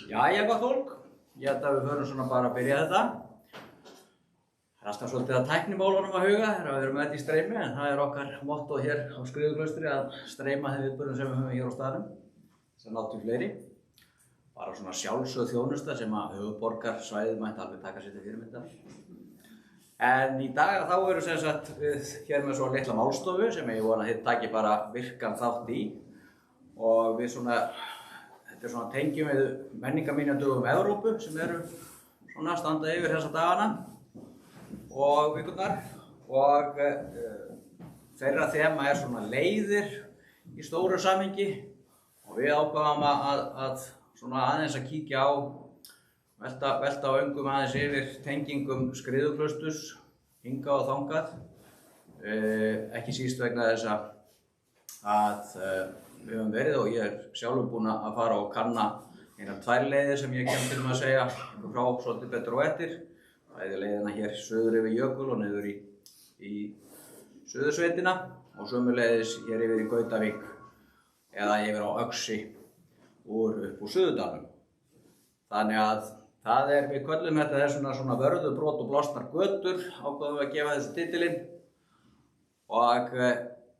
Jæja, gott fólk. Ég held að við förum svona bara að byrja þetta. Það er alltaf svolítið að tæknimálunum að huga þegar við erum með þetta í streymi, en það er okkar motto hér á Skriðuklaustri að streyma þeim viðburðum sem við höfum hér á staðnum. Þess að náttúrulega fleiri. Bara svona sjálfsögð þjónusta sem að höfuðborgarsvæðið mætti alveg taka sér til fyrirmyndar. En í dag þá erum sem sagt við hér með svo litla málstofu sem ég vona að þið taki bara virkan þátt í. Og við svona þetta er svona tengjum við menningarminjadögum Evrópu sem eru svona standa yfir þessa dagana og vikurnar og þeirra þema er svona leiðir í stóru samhengi og við ákváðum að svona aðeins að kíkja á velta á öngum aðeins yfir tengingum Skriðuklausturs hingað og þangað ekki síst vegna þess að við höfum verið og ég er sjálfur búinn að fara og kanna einar 2 leiðir sem ég kem til að segja frá svolítið betur og eftir. Bæði leiðina hér suður yfir Jökul og niður í Suðursveitina og sömuleiðis hér yfir í Gautavík eða yfir á Öxi upp úr Suðurdalnum. Þannig að það er, við köllum þetta svona vörðu, brot og blásnar götur, ákváðum við að gefa þessu titilinn og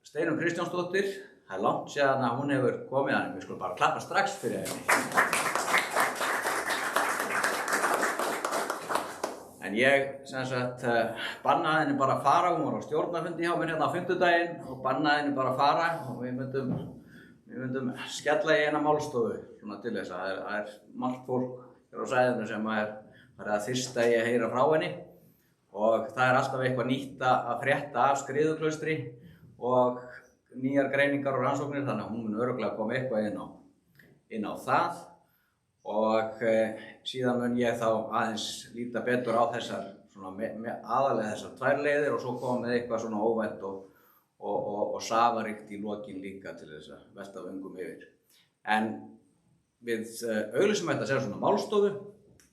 Steinunn Kristjánsdóttir. Það er langt síðan að hún hefur komið að við skulum bara klappa strax fyrir henni. En ég sem sagt bannaði henni bara að fara, hún var á stjórnarfundi hjá mér hérna á fimmtudaginn og bannaði henni bara að fara og við myndum skella í eina málstofu svona til þess að það er margt fólk hér á svæðinu sem er farið að þyrsta í að heyra frá henni og það er alltaf eitthvað nýtt að frétta af Skriðuklaustri og nýjar greiningar og rannsóknir þannig að hún mun örugglega koma eitthvað inn á það og síðan mun ég þá aðeins líta betur á þessar svona aðalega þessar 2 leiðir og svo koma með eitthvað svona óvænt og safaríkt í lokin líka til þess að velta öngum yfir. En við auglýsum þetta sem svona málstofu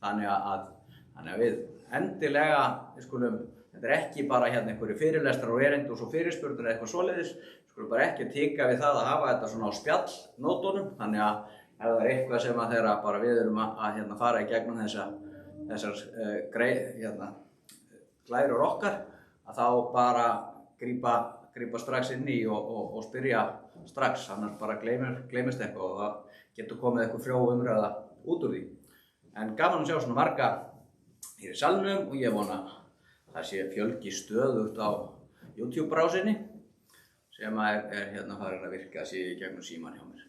þannig að við endilega við skulum þetta er ekki bara hérna einhverju fyrirlestrar og erindi og svo fyrirspurnir eða eitthvað svoleiðis skulum bara ekki tika við það að hafa þetta svona á spjallnótunum þannig að ef það er eitthvað sem að þeirra bara við erum að hérna fara í gegnum þessar glærur okkar að þá bara grípa strax inn í og spyrja strax annars bara gleymist eitthvað og það getur komið eitthvað frjó umræða út úr því. En gaman að sjá svona marga hér í salnum og ég vona það sé fjölgi stöðugt á YouTube-brásinni sem er hérna farin að virka sig í gegnum síman hjá mér.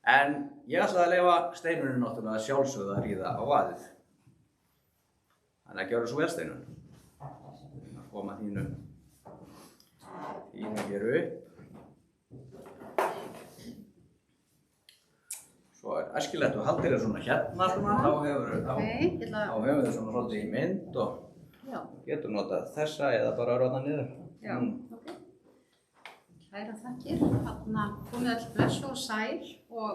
En ég ætlaði að leyfa Steinunni náttúrulega sjálfsögðu að ríða á vaðið. Þannig að gjörðu svo vel Steinunn. Að koma þínu hér upp. Svo er æskilegt að halda þér svona hérna svona, þá hefur þér svona svolítið í mynd og getur notað þessa eða bara róta niður. Já, ok. Kæra þakkir, þarna komið öll blessu og sæl og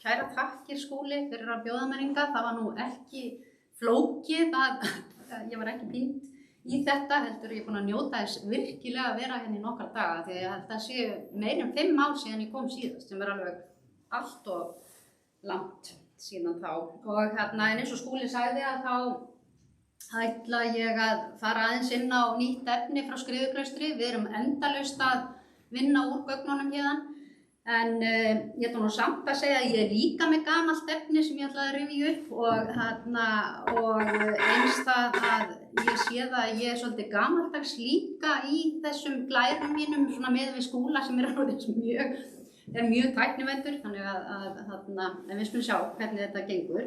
kæra þakkir Skúli fyrir að bjóða mér hingað. Það var nú ekki flókið ég var ekki pínt í þetta, heldur ég búin að njóta þess virkilega að vera hérna í nokkra daga því að það sé meira en 5 ár síðan ég kom síðast sem er alveg allt og langt síðan þá. Og hérna en eins og Skúli sagði að þá ætla ég að fara aðeins inn á nýtt efni frá Skriðuklaustri. Við erum endalaust að vinna úr gögnunum hérna en ég ætla nú samt að segja að ég er líka með gamalt efni sem ég ætlaði að rifja upp og eins það að ég sé það að ég er svolítið gamaldags líka í þessum glærum mínum svona með við Skúla sem er mjög tæknivendur þannig að við skulum sjá hvernig þetta gengur.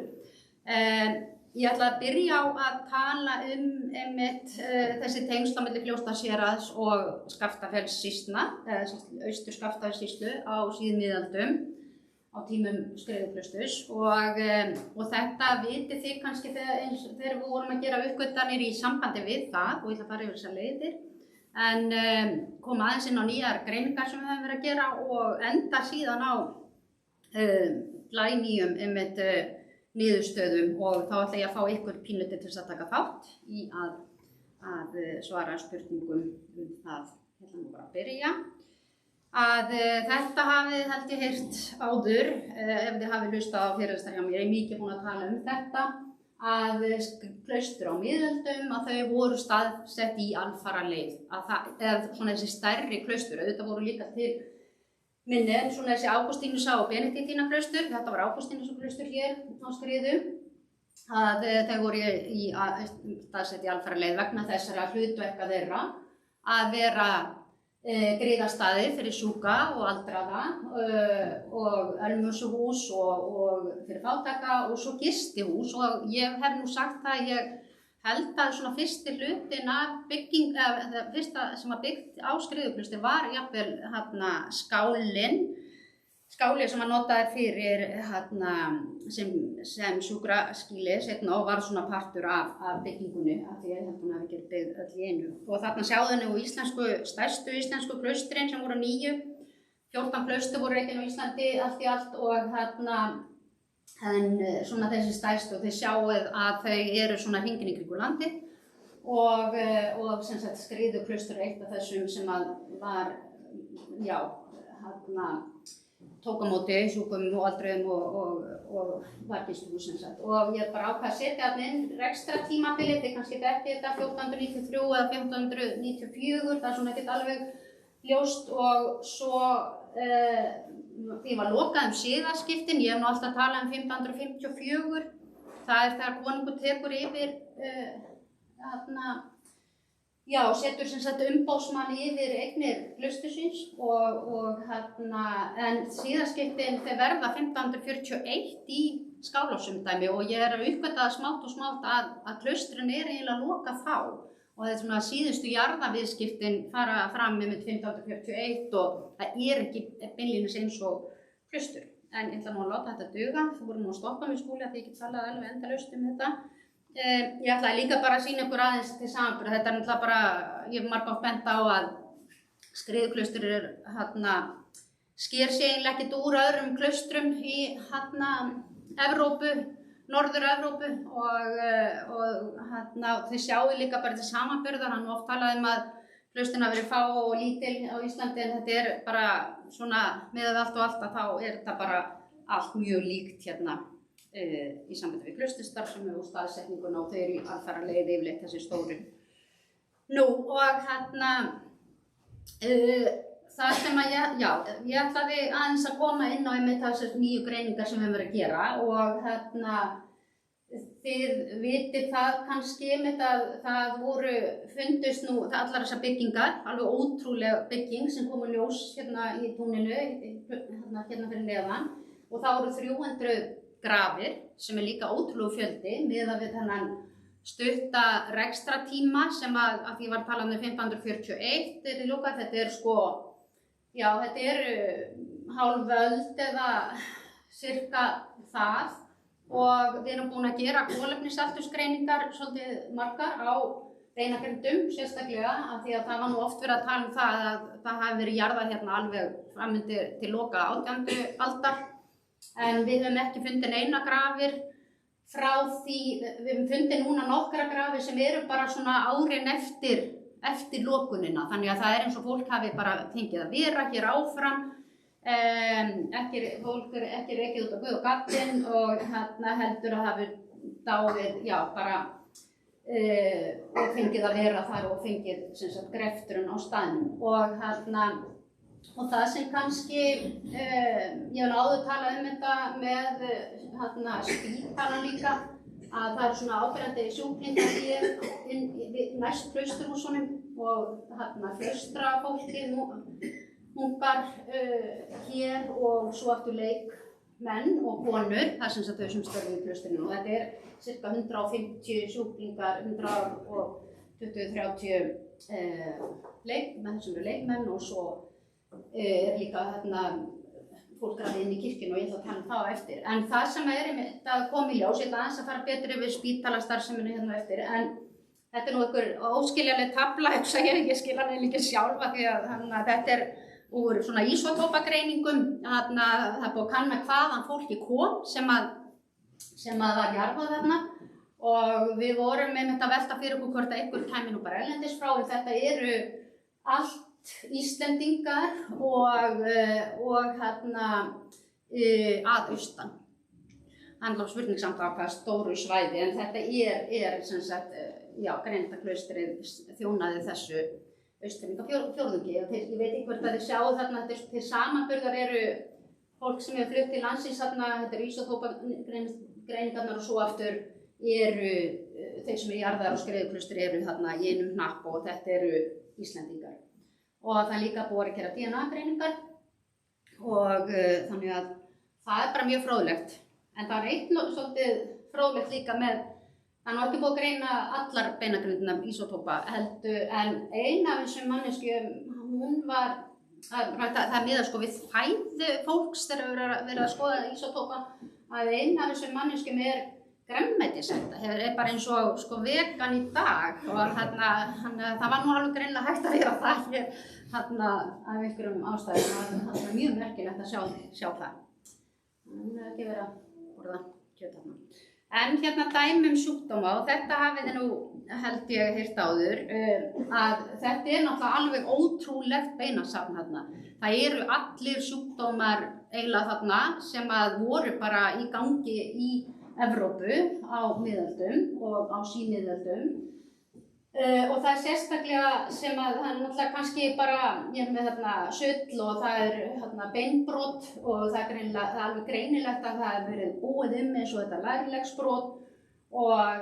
Ég ætla að byrja á að tala einmitt þessi tengsl á milli Fljótsdalshéraðs og Skaftafelssýslna, austur Skaftafellssýslu á síðum miðaldum á tímum Skriðuklausturs og þetta vitið þið kannski þegar við vorum að gera uppgötvanir í sambandi við það og ég ætla að fara yfir þessar leiðir en koma aðeins inn á nýjar greiningar sem við höfum verið að gera og enda síðan á glænýjum einmitt niðurstöðum og þá ætla ég að fá ykkur pínlítið til þess að taka þátt í að svara spurningum það. Ég ætla nú bara að byrja. að þetta hafið held ég heyrt áður, ef þið hafið hlustað á fyrirlestra hjá mér, ég er mikið búin að tala um þetta, að klaustur á miðöldum, að þau voru staðsett í alfaraleið, eða svona þessi stærri klaustur, auðvitað voru líka til minni, en svona þessi Ágústínusar og Benediktína klaustur, þetta var Ágústínusar klaustur hér á Skriðu, að þau voru staðsett í alfaraleið vegna þessara hlutverka þeirra að vera griðastaðir fyrir sjúka og aldraða og ölmusuhús og fyrir fátæka og svo gistihús og ég hef nú sagt það að ég held að svona fyrsti hlutin af bygging, eða fyrsta sem var byggt á Skriðuklaustri var jafnvel skáli sem að notaði fyrir sem sjúkraskýli seinna og var svona partur af byggingunni af því að hún hafi ekki byggð öll í einu. Og þarna sjáðu nú stærstu íslensku klaustrin sem voru 9, 14 klaustur voru rekin á Íslandi allt í allt og en svona þessi stærstu og þið sjáuð að þau eru svona hringinn í kringum landið og sem sagt Skriðuklaustur eitt af þessum sem að var, tók á móti sjúkum og aldruðum og var gistihús sem sagt. Og ég bara ákvað að setja þarna inn rekstrartímabilið, þið kannski þekkið þetta 1493 eða 1594, það er svona ekkert alveg ljóst og svo því var lokað siðaskiptin, ég hef nú alltaf talað um 1554, það er þegar konungur tekur yfir setur sem sagt umboðsmann yfir eignir klaustursins en siðaskiptin þau verða 1541 í Skálholtsumdæmi og ég að uppgötva smátt og smátt að klaustrin eiginlega lokað þá og þetta svona síðustu jarðaviðskiptin fara fram með 1541 og það ekki beinlínis eins og klaustur. En ég ætla nú að láta þetta duga, þú voru nú að stoppa mig Skúli að þið ekki talað alveg endalaust um þetta. Ég ætlaði líka bara að sýna ykkur aðeins til samanburðar, þetta náttúrulega bara, ég hef margoft bent á að Skriðuklaustur sker sig eiginlega ekkert úr öðrum klaustrum í Evrópu, Norður-Evrópu og þið sjáu líka bara til samanburðar, hann oft talaði um að klaustrin hafi verið fá og lítil á Íslandi en þetta er bara svona miðað allt og allt að þá er þetta bara allt mjög líkt hérna. Í sambandi við klausturstarfsemi og staðsetninguna og þau eru í alfaraleið yfirleitt þessi stóru. Nú og það sem að ég ætlaði aðeins að koma inn á einmitt þessar nýju greiningar sem við höfum verið að gera og þið vitið það kannski einmitt að það fundust nú allar þessar byggingar, alveg ótrúlega bygging sem kom í ljós hérna í túninu, hérna fyrir neðan og það voru 300 grafir sem líka ótrúlegu fjöldi miðað við þennan stutta rekstratíma sem að því ég var að tala um 1541 þetta er hálf öld eða cirka það og við erum búin að gera kolefnisaldursgreiningar svolítið margar á beinagrindum sérstaklega af því að það var nú oft verið að tala um það að það hafi verið jarðað hérna alveg framundir til loka 18. aldar. En við höfum ekki fundið neina grafir frá því, við höfum fundið núna nokkra grafir sem eru bara svona árin eftir lokunina. Þannig að það er eins og fólk hafi bara fengið að vera hér áfram, fólk er ekki rekið út á guð og gaddinn og heldur að hafi dáið, og fengið að vera þar og fengið sem sagt greftrun á staðnum. Og það sem kannski, ég hef áður talað um þetta með spítalann líka, að það eru svona áberandi sjúklingar hér næst klausturhúsunum og klaustrafólkið, munkar hér og svo aftur leikmenn og konur, það sem þau sem störfum í klaustrinu og þetta er cirka 150 sjúklingar, 120-30 leikmenn sem eru leikmenn og svo líka fólk grafið inn í kirkjunni og ég ætla að tala um það á eftir. En það sem einmitt að koma í ljós, ég ætla aðeins að fara betur yfir spítalastarfsemina hérna á eftir, en þetta er nú einhver óskiljanleg tafla, ég skil hann ekki sjálfa því að þetta er úr svona ísótópagreiningum, það er búið að kanna hvaðan fólki kom sem að var jarðað þarna og við vorum einmitt að velta fyrir okkur hvort að einhver kæmi nú bara erlendis frá en þetta eru allt Íslendingar og að austan. Það er alveg spurning samt á hvað stóru svæði, en þetta er sem sagt, Greindaklaustrið þjónaði þessu Austfirðingafjórðungi. Ég veit ekki hvort að þið sjáu þarna, til samanburðar eru fólk sem hefur flutt til landsins þarna, þetta eru ísótópagreiningarnar og svo aftur eru þeir sem eru jarðar og Skriðuklaustri eru þarna í einum hnapp og þetta eru Íslendingar. Og það er líka búið að gera DNA-greiningar og þannig að það er bara mjög fróðlegt. En það er eitt svolítið fróðlegt líka með, það er nú ekki búið að greina allar beinagrindirnar ísótópa heldur, en ein af þessum manneskjum, hún var, það miðar sko við fæðu fólks þegar verið að skoða ísótópa, að ein af þessum manneskjum grænmetisæta, er bara eins og sko vegan í dag og það var nú alveg greinilega hægt að vera það hér af einhverjum ástæðum, það var mjög merkilegt að sjá það. Hún hefði ekki verið að borða kjöt þarna. En hérna dæmi sjúkdóma og þetta hafið þið nú held ég heyrt áður að þetta náttúrulega alveg ótrúlegt beinasafn þarna. Það eru allir sjúkdómar eiginlega þarna sem að voru bara í gangi í Evrópu á miðöldum og á símiðöldum og það er sérstaklega sem að það er náttúrulega kannski bara ég er með þarna sull og það er beinbrot og það er alveg greinilegt að það hefur verið búið eins og þetta lærlegsbrot og að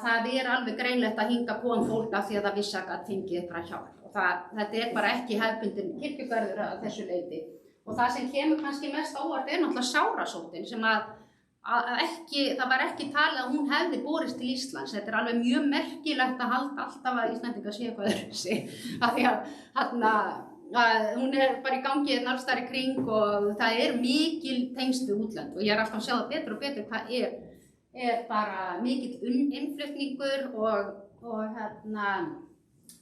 það er alveg greinilegt að hingað kom fólk af því að það vissi að það fengið eitthvað hjálp og þetta er bara ekki hefðbundin kirkjugarður að þessu leyti og það sem kemur kannski mest óvart er náttúrulega sárasóttin sem að það var ekki talið að hún hefði borist til Íslands. Þetta er alveg mjög merkilegt að halda alltaf að Íslendingar séu eitthvað öðruvísi. Af því að hún er bara í gangi alls þar í kring og það er mikil tengsl við útlönd og ég er alltaf að sjá það betur og betur hvað er bara mikill innflutningur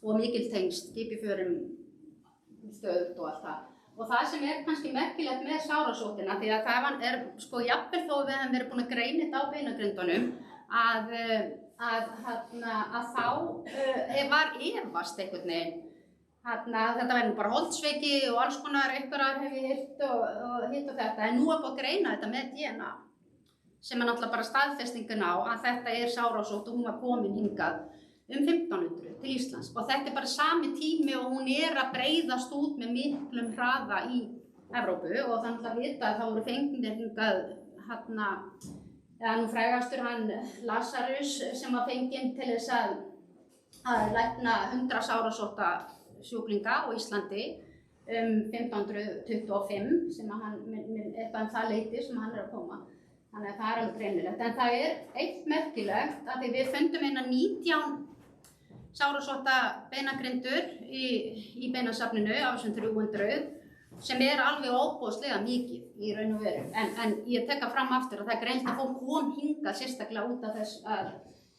og mikil tengsl, skipiförum, stöðugt og allt það. Og það sem er kannski merkilegt með sárasóttina, því að það sko jafnvel þó við hefum verið búin að greina þetta á beinagrindunum, að þá var efast einhvern veginn. Þetta væri nú bara holdsveiki og alls konar einhverjar hef ég heyrt og hitt og þetta, en nú er búin að greina þetta með DNA, sem er náttúrulega bara staðfestingin á að þetta er sárasótt og hún var komin hingað 1500 til Íslands og þetta er bara sami tími og hún að breiðast út með miklum hraða í Evrópu og þannig að vita að þá voru fengnir hingað nú frægastur hann Lazarus sem var fenginn til þess að lækna 100 sárasótta sjúklinga á Íslandi 1525 sem að hann, eitthvað það leyti sem hann að koma. Þannig að það alveg greinilegt. En það eitt merkilegt að því við fundum 19 sárasótta beinagrindur í beinasafninu á þessum 300 sem alveg óbóðslega mikið í raun og veru. En ég tekka fram aftur að það greinilegt að fólk kom hingað sérstaklega út af þess að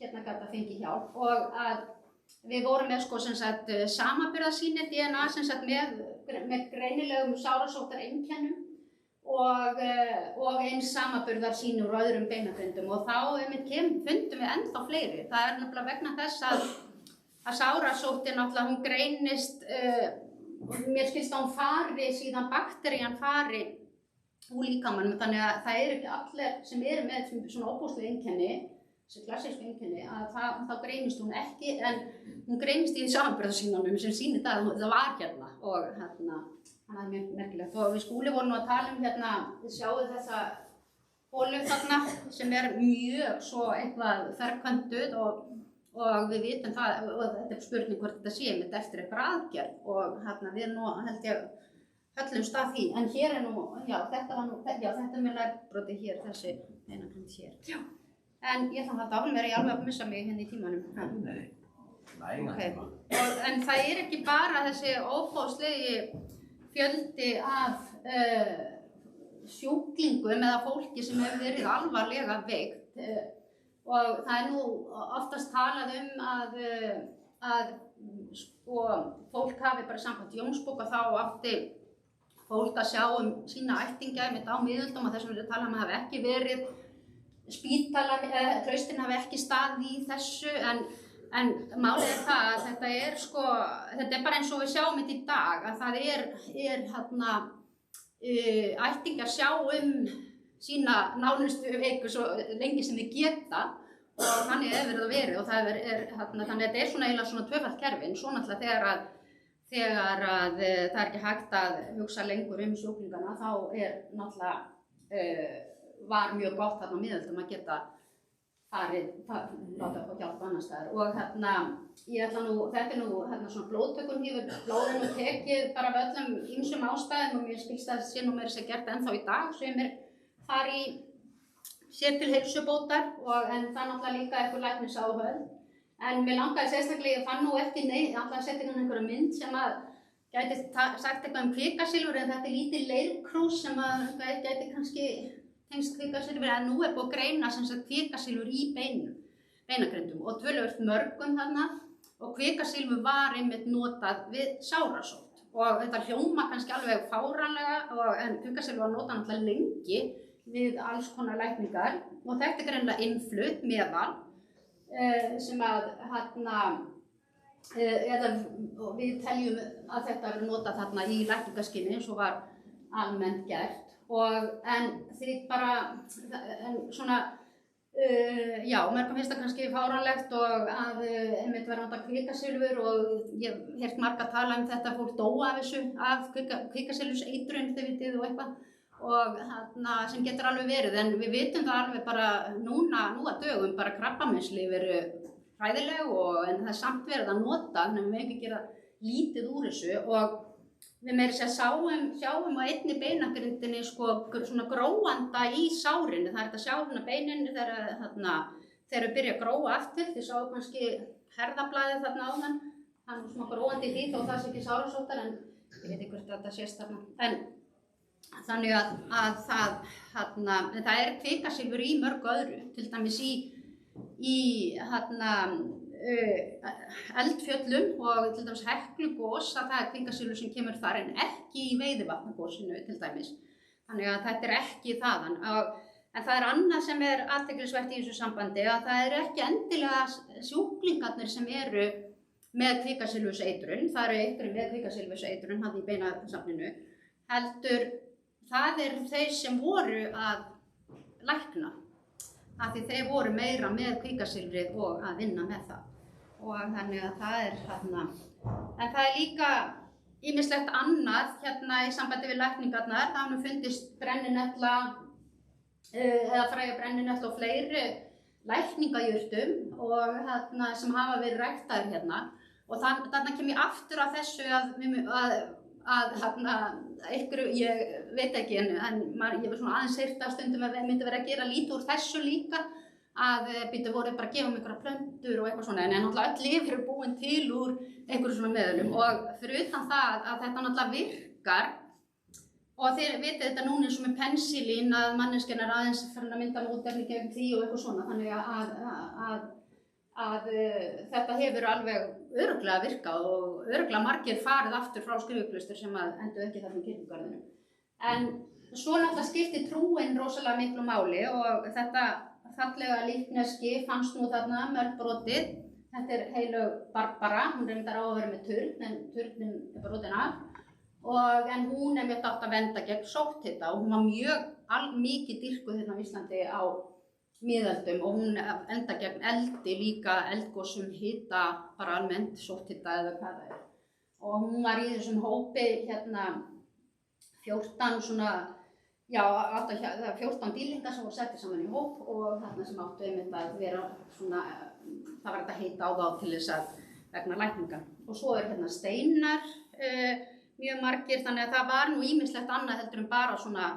hérna gat að fengi hjálp og að við vorum með sko sem sagt samanburðarsýni DNA sem sagt með greinilegum sárasóttar einkennum og eins samanburðarsýni úr öðrum beinagrindum og þá fundum við ennþá fleiri. Það nefnilega vegna þess að sárasóttin náttúrulega hún greinist, mér skilst að hún fari síðan bakterían fari úr líkamanum þannig að það ekki allir sem með svona óbúslega einkenni, þessi klassísku einkenni, að þá greinist hún ekki en hún greinist í samanburðarsýnunum sem sýnir það var hérna og það mjög merkilegt og við Skúli vorum nú að tala hérna, við sjáum þessa holu þarna sem mjög svo eitthvað ferköntuð og við vitum það og þetta spurning hvort þetta sé með eftir eitthvað aðgerð og við nú held ég höllumst að því en hér nú, þetta er með lærbroti hér, þessi beinagrind hér. Já. En ég ætla að þetta vera ég alveg að missa mig hérna í tímanum. Nei. Okay. En það ekki bara þessi óbóðslegi fjöldi af sjúklingum eða fólki sem hefur verið alvarlega veikt og það nú oftast talað að sko, fólk hafi bara samkvæmt Jónsbók og þá átti fólk að sjá sína ættingja á miðöldum og þessum við tala hafi ekki verið spítala, klaustrin hafi ekki staðið í þessu en En málið það að þetta sko, þetta bara eins og við sjáum þetta í dag, að það ættingjar sjá sína nánustu veiku svo lengi sem þið geta og þannig hefur það verið og það þannig að þetta svona eiginlega svona tvöfalt kerfi, svo náttúrulega þegar það ekki hægt að hugsa lengur sjúklingana þá náttúrulega var mjög gott þarna miðöldum að geta láta upp á hjálp annars staðar og ég ætla þetta svona blóðtökun blóðin og tekið bara af öllum ýmsum ástæðum og mér skilst að sé nú meira sér gert ennþá í dag sem þar í sér til heilsubótar en það náttúrulega líka eitthvað læknisáhöld en mér langaði sérstaklega, ég fann nú ekki alltaf að setja einhverja mynd sem að gæti sagt eitthvað kvikasilfur en þetta lítið leirkrús sem að gæti kannski tengst kvikasilfur en nú búið að greina sem sagt kvikasilfur í beinagrindum og töluvert mörgum þarna og kvikasilfur var einmitt notað við sárasótt og þetta hljóma kannski alveg fáránlega en kvikasilfur var notað náttúrulega lengi við alls konar lækningar og þetta greinilega innflutt meðal sem að við teljum að þetta er notað þarna í lækningaskyni eins og var almennt gert en því bara mörgum finnst það kannski fáránlegt og að einmitt vera notað kvikasilfur og ég hef heyrt marga tala þetta fólk dóa af þessu af kvikasilfurseitrun þið vitið og eitthvað og sem getur alveg verið en við vitum það alveg bara nú að dögum bara krabbameinslyf eru hræðileg en það samt verið að nota þannig að við ekki gera lítið úr þessu og við meira sér sjáum á einni beinagrindinni sko svona gróanda í sárinu það þetta að sjá hérna beinin þegar við byrja að gróa aftur þið sáu kannski herðablaðið þarna áðan það svona gróandi í því þó það sé ekki sárasóttar en ég veit ekki hvort þetta sést þarna en þannig að það kvikasilfur í mörgu öðru, til dæmis í eldfjöllum og til dæmis Heklugos að það kvikasilfur sem kemur þar en ekki í Veiðivatnagosinu til dæmis. Þannig að þetta ekki þaðan. En það annað sem athyglisvert í þessu sambandi að það ekki endilega sjúklingarnir sem eru með kvikasilfurseitrun, það einhverjir með kvikasilfurseitrun hann í beinasafninu, heldur það þeir sem voru að lækna af því þeir voru meira með kvikasilfrið og að vinna með það og þannig að það en það líka ýmislegt annað í sambandi við lækningarnar það hefur fundist brenninetla eða fræga brenninetla og fleiri lækningajurtum og sem hafa verið ræktaðir og þarna kem ég aftur að þessu ég veit ekki en ég var svona aðeins heyrt af stundum að við myndum vera að gera lítið úr þessu líka að voru bara að gefa einhverja plöntur og eitthvað svona en náttúrulega öll lyf eru búin til úr einhverjum svona meðölum og fyrir utan það að þetta náttúrulega virkar og þið vitið þetta núna eins og með pensilín að manneskjan aðeins farin að mynda mótefni gegn því og eitthvað svona þannig að þetta hefur alveg örugglega virkað og örugglega margir farið aftur frá skrifklaustur sem enduðu ekki þarna í kirkjugarðinum. En svo náttúrulega skipti trúin rosalega miklu máli og þetta fallega líkneski fannst nú þarna mörgbrotið. Þetta heilög Barbara, hún reyndar á að vera með turn en turnin brotin af en hún mjög átt að venda gegn sótthita og hún var mikið dýrkuð hérna á Íslandi á miðöldum og hún enda gegn eldi líka eldgosum hita bara almennt sótthita eða hvað það og hún var í þessum hópi 14 svona 14 dýlingar sem voru settir saman í hóp og þarna sem áttu einmitt að vera svona það var þetta heita á þá til þess að vegna lækninga og svo steinar mjög margir þannig að það var nú ýmislegt annað heldur en bara svona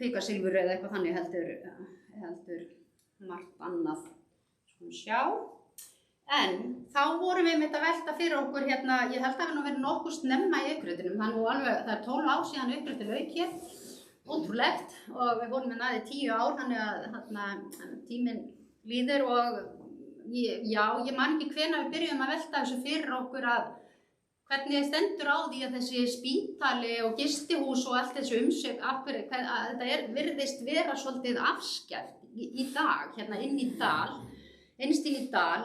kvikasilfur eða eitthvað þannig heldur margt annað svona sjá en þá vorum við með þetta velta fyrir okkur ég held að það hafi nú verið nokkuð snemma í uppgreitinum það er 12 ár síðan uppgreitin lauk hér ótrúlegt og við vorum með næði 10 ár þannig að tíminn líður og ég man ekki hvenær við byrjum að velta þessu fyrir okkur að hvernig stendur á því að þessi spítali og gistihús og allt þessu umsögn þetta virðist vera svolítið afskert í dag inn í dal innst inn í dal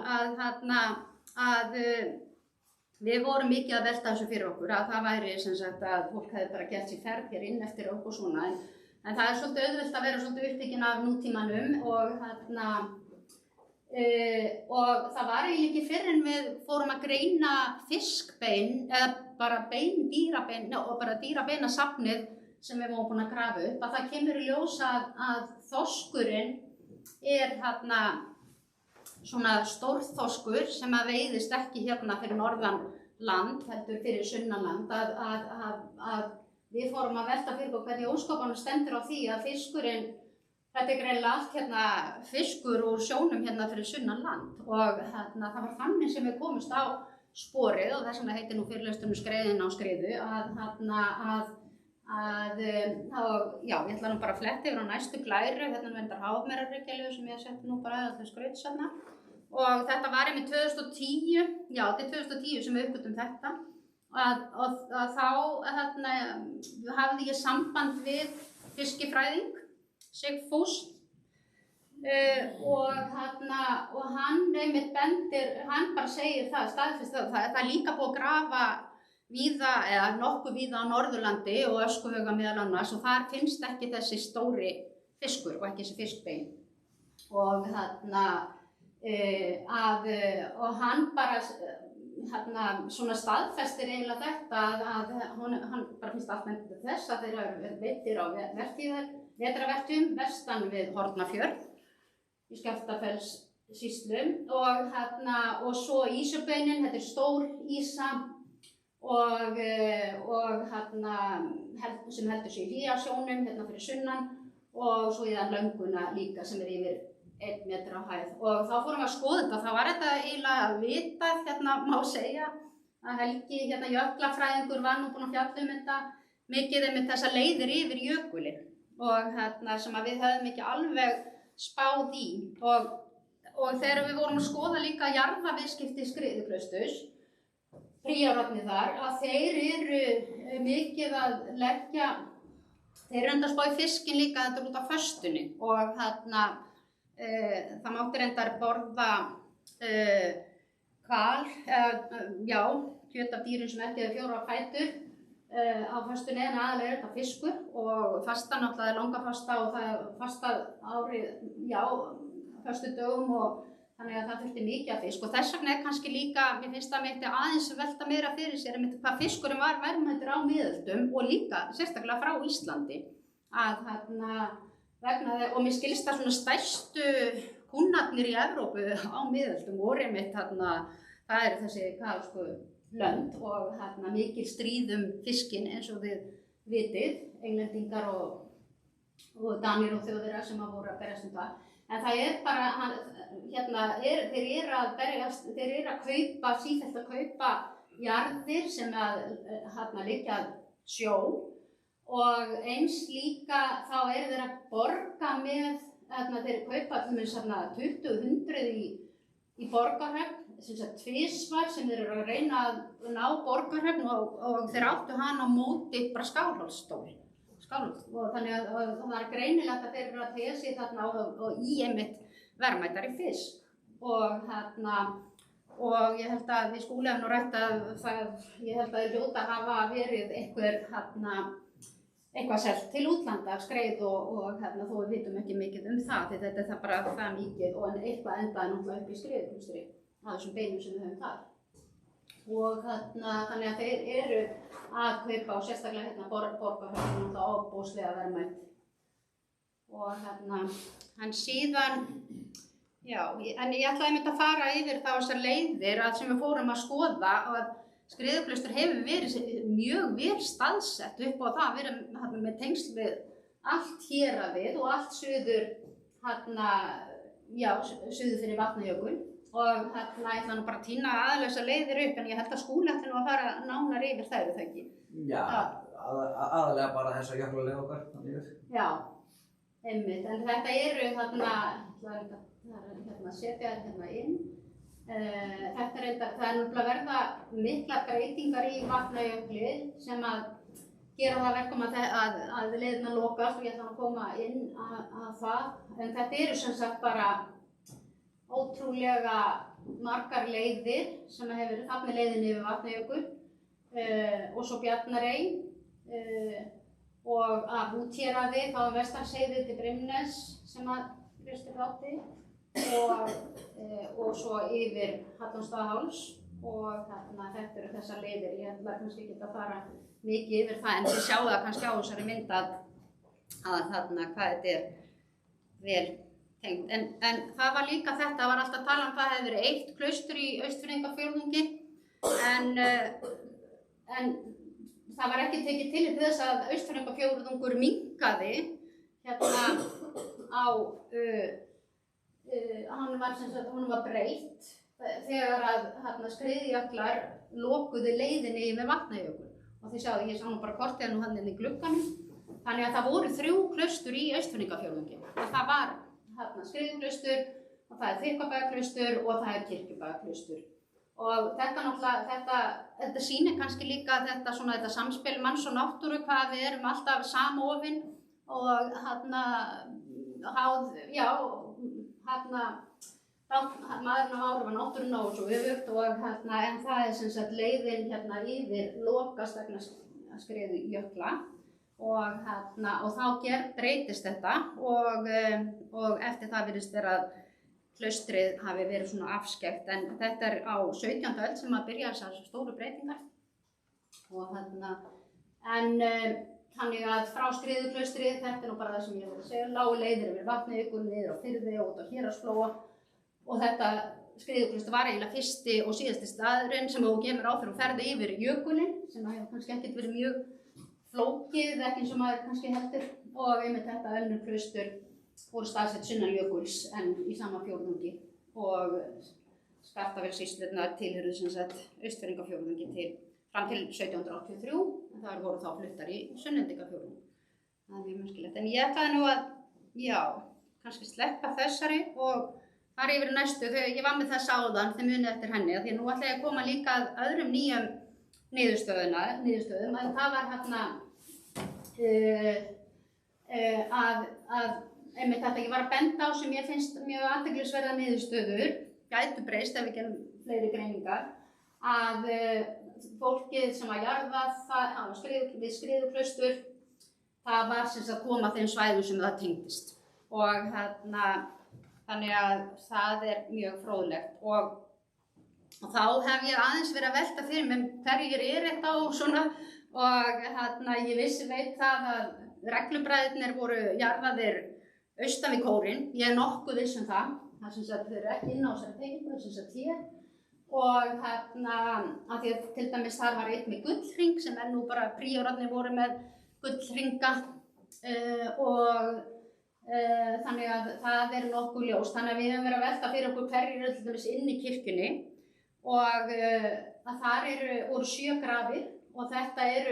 að við vorum mikið að velta þessu fyrir okkur að það væri sem sagt að fólk hefði bara gert sér ferð hér inn eftir okkur og svona en það svolítið auðvelt að vera svolítið upptekinn af nútímanum og og það var eiginlega ekki fyrr en við fórum að greina fiskbein eða bara dýrabein og bara dýrabeinasafnið sem við vorum búin að grafa upp að það kemur í ljós að þorskurinn svona stórþorskur sem að veiðist ekki hérna fyrir norðan land, heldur fyrir sunnanland að við fórum að velta fyrir okkur hvernig óskopanum stendur á því að fiskurinn, þetta greinilega allt hérna fiskur úr sjónum hérna fyrir sunnanland og það var þannig sem við komumst á sporið og þess vegna heitir nú fyrirlesturinn Skreiðin á skriðu já, ég ætla nú bara að fletta yfir á næstu glæru, hérna vendar hafmerarhryggjalið sem ég setti nú bara að það skraut sanna og þetta var einmitt 2010, já þetta er 2010 sem við uppgötum þetta og þá hafði ég samband við fiskifræðing, Sigfús og hann einmitt bendir, hann bara segir það, staðfest það er líka búið að grafa víða eða nokkuð víða á Norðurlandi og Öskuhauga meðal annars og þar finnst ekki þessi stóri fiskur og ekki þessi fiskbein og og hann bara svona staðfestir eiginlega þetta að hann bara finnst allt með þess að þeir eru veiddir á vetrarvertíðum vestan við Hornafjörð í Skaftafells-sýslum og svo ísubeinin, þetta er stór ísa og sem heldur sig í Hlíðasjónum hérna fyrir sunnan og svo í það lönguna líka sem yfir 1 metra á hæð og þá fórum við að skoða þetta þá var þetta eiginlega vitað hérna má segja að Helgi hérna jöklafræðingur var nú búinn að fjalla þetta mikið með þessa leiðir yfir jökulinn og sem að við höfum ekki alveg spáð í og þegar við vorum að skoða líka jarðaviðskipti Skriðuklausturs príorarnir þar að þeir eru mikið að leggja þeir eru enda að spá í fiskinn líka þetta út á föstunni og það mátti reyndar borða kal kjöt af dýrum sem ekki hefur 4 fætur á föstunni en aðalega er þetta fiskur og fasta náttúrulega er langa fasta og það er fasta árið föstudögum og þannig að það þurfti mikið af fisk og þess vegna er kannski líka, mér finnst það meitt aðeins velta meira fyrir sér hvað fiskurinn var verðmætur á miðöldum og líka sérstaklega frá Íslandi og mér skilst það svona stærstu kúnnarnir í Evrópu á miðöldum voru einmitt það eru þessi kaþólsku lönd og mikil stríð fiskinn eins og þið vitið, Englendingar og Danir og Þjóðverjar sem voru að berjast það. En það er bara, þeir eru að berjast, þeir eru að kaupa, sífellt að kaupa jarðir sem liggja sjó og eins líka þá eru þeir að borga með, þeir kaupa allir með 20 í Borgarhöfn, tvisvar sem þeir eru að reyna að ná Borgarhöfn og þeir áttu hana á móti bara Skálholtsstól. Og þannig að það er greinilegt að þeir eru að tegja sig þarna og í einmitt verðmætari fisk og ég held að við Skúli hefum nú rætt að ég held að þeir hljóta hafa verið eitthvað selt til útlanda af skreið og þó við vitum ekki mikið það því þetta er það bara það mikið og eitthvað endaði náttúrulega upp í Skriðuklaustri á þessum beinum sem við höfum þar og þannig að þeir eru að kaupa og sérstaklega Borgarhöfn og það ofboðslega verðmætt og en síðan en ég ætlaði einmitt að fara yfir þá þessar leiðir sem við fórum að skoða og Skriðuklaustur hefur verið mjög vel staðsett upp á það að vera með tengsl við allt héraðið og allt suður suður fyrir Vatnajökul og ég ætla nú bara að tína aðalausa leiðir upp en ég held að Skúli ætli nú að fara nánar yfir þær, er það ekki? Já, aðalega bara þessa jökulaleið okkar. Já, einmitt, en þetta eru setja þér inn. Það er náttúrulega verða mikla breytingar í Vatnajökli sem að gera það verkum að leiðina lokast og ég ætla að koma inn að það. En þetta eru sem sagt bara ótrúlega margar leiðir sem hefur verið þarna leiðin yfir Vatnajökul og svo Bjarnarey og af Úthéraði þá Vestarsheiði til Brimnes sem að Kristur átti og svo yfir Hallormsstaðaháls og þetta eru þessar leiðir. Ég ætla kannski ekki að fara mikið yfir það en þið sjáu það kannski á þessari mynd að þarna hvað þetta er vel tengt. En það var líka þetta, var alltaf að tala um það hefði verið eitt klaustur í Austfirðingafjórðungi en það var ekki tekið tillit til þess að Austfirðingafjórðungur minnkaði á hún var breytt þegar að skriðjöklar lokuðu leiðinni með Vatnajökul og þið sjáðu, ég sá nú bara kortið nú hann inn í glugganum þannig að það voru 3 klaustur í Austfirðingafjórðungi og það var skriðjuklaustur og það Þykkvabæjarklaustur og það Kirkjubæjarklaustur og þetta náttúrulega, þetta sýnir kannski líka þetta samspil manns og náttúru hvað við erum alltaf samofin og maðurinn á áhrif á náttúruna og svo öfugt og en það er sem sagt leiðin yfir lokast vegna skriðjökla og þá breytist þetta og eftir það virðist vera að klaustrið hafi verið svona afskekkt en þetta er á 17. öld sem að byrja þessar stóru breytingar og þannig að frá skriðuklaustrið, þetta er nú bara það sem ég voru að segja, lágu leiðir yfir Vatnajökul, niður á Firði og út á Héraðsflóa og þetta skriðuklaustur var eiginlega fyrsti og síðasti staðurinn sem þú gefur á þegar þú ferði yfir jökulinn sem hefur kannski ekkert verið mjög flókið, ekki eins og maður kannski heldur og einmitt þetta önnur klaustur voru staðsett sunnan jökuls en í sama fjórðungi og Skaftafellssýslurnar tilheyrðu sem sagt Austfirðingafjórðungi fram til 1783 en það voru þá fluttar í Sunnlendingafjórðung. Það er mjög merkilegt. En ég ætlaði nú að, kannski sleppa þessari og fara yfir næstu. Ég var með þess áðan, þið munið eftir henni, því nú ætla ég að koma líka að öðrum nýjum niðurstöðum. En það var einmitt þetta ég var að benda á sem ég finnst mjög athyglisverðar niðurstöður, gætu breyst ef við gerum fleiri greiningar, að fólkið sem var jarðað við skriðuklaustur, það var sem sagt að koma þeim svæðum sem það tengdist. Og þannig að það er mjög fróðlegt. Og þá hef ég aðeins verið að velta fyrir mér hverjir þetta og svona. Og ég veit það að reglubræðirnir voru jarðaðir austan við kórinn. Ég er nokkuð viss um það. Það er sem sagt þeir eru ekki inn á þessari tengingu, sem sagt hér. Og af því að til dæmis þar var einn með gullhring sem nú bara príorarnir voru með gullhringa þannig að það er nokkuð ljóst. Þannig að við höfum verið að velta fyrir okkur hverjir eru til dæmis inn í kirkjunni og að þar voru 7 grafir og þetta er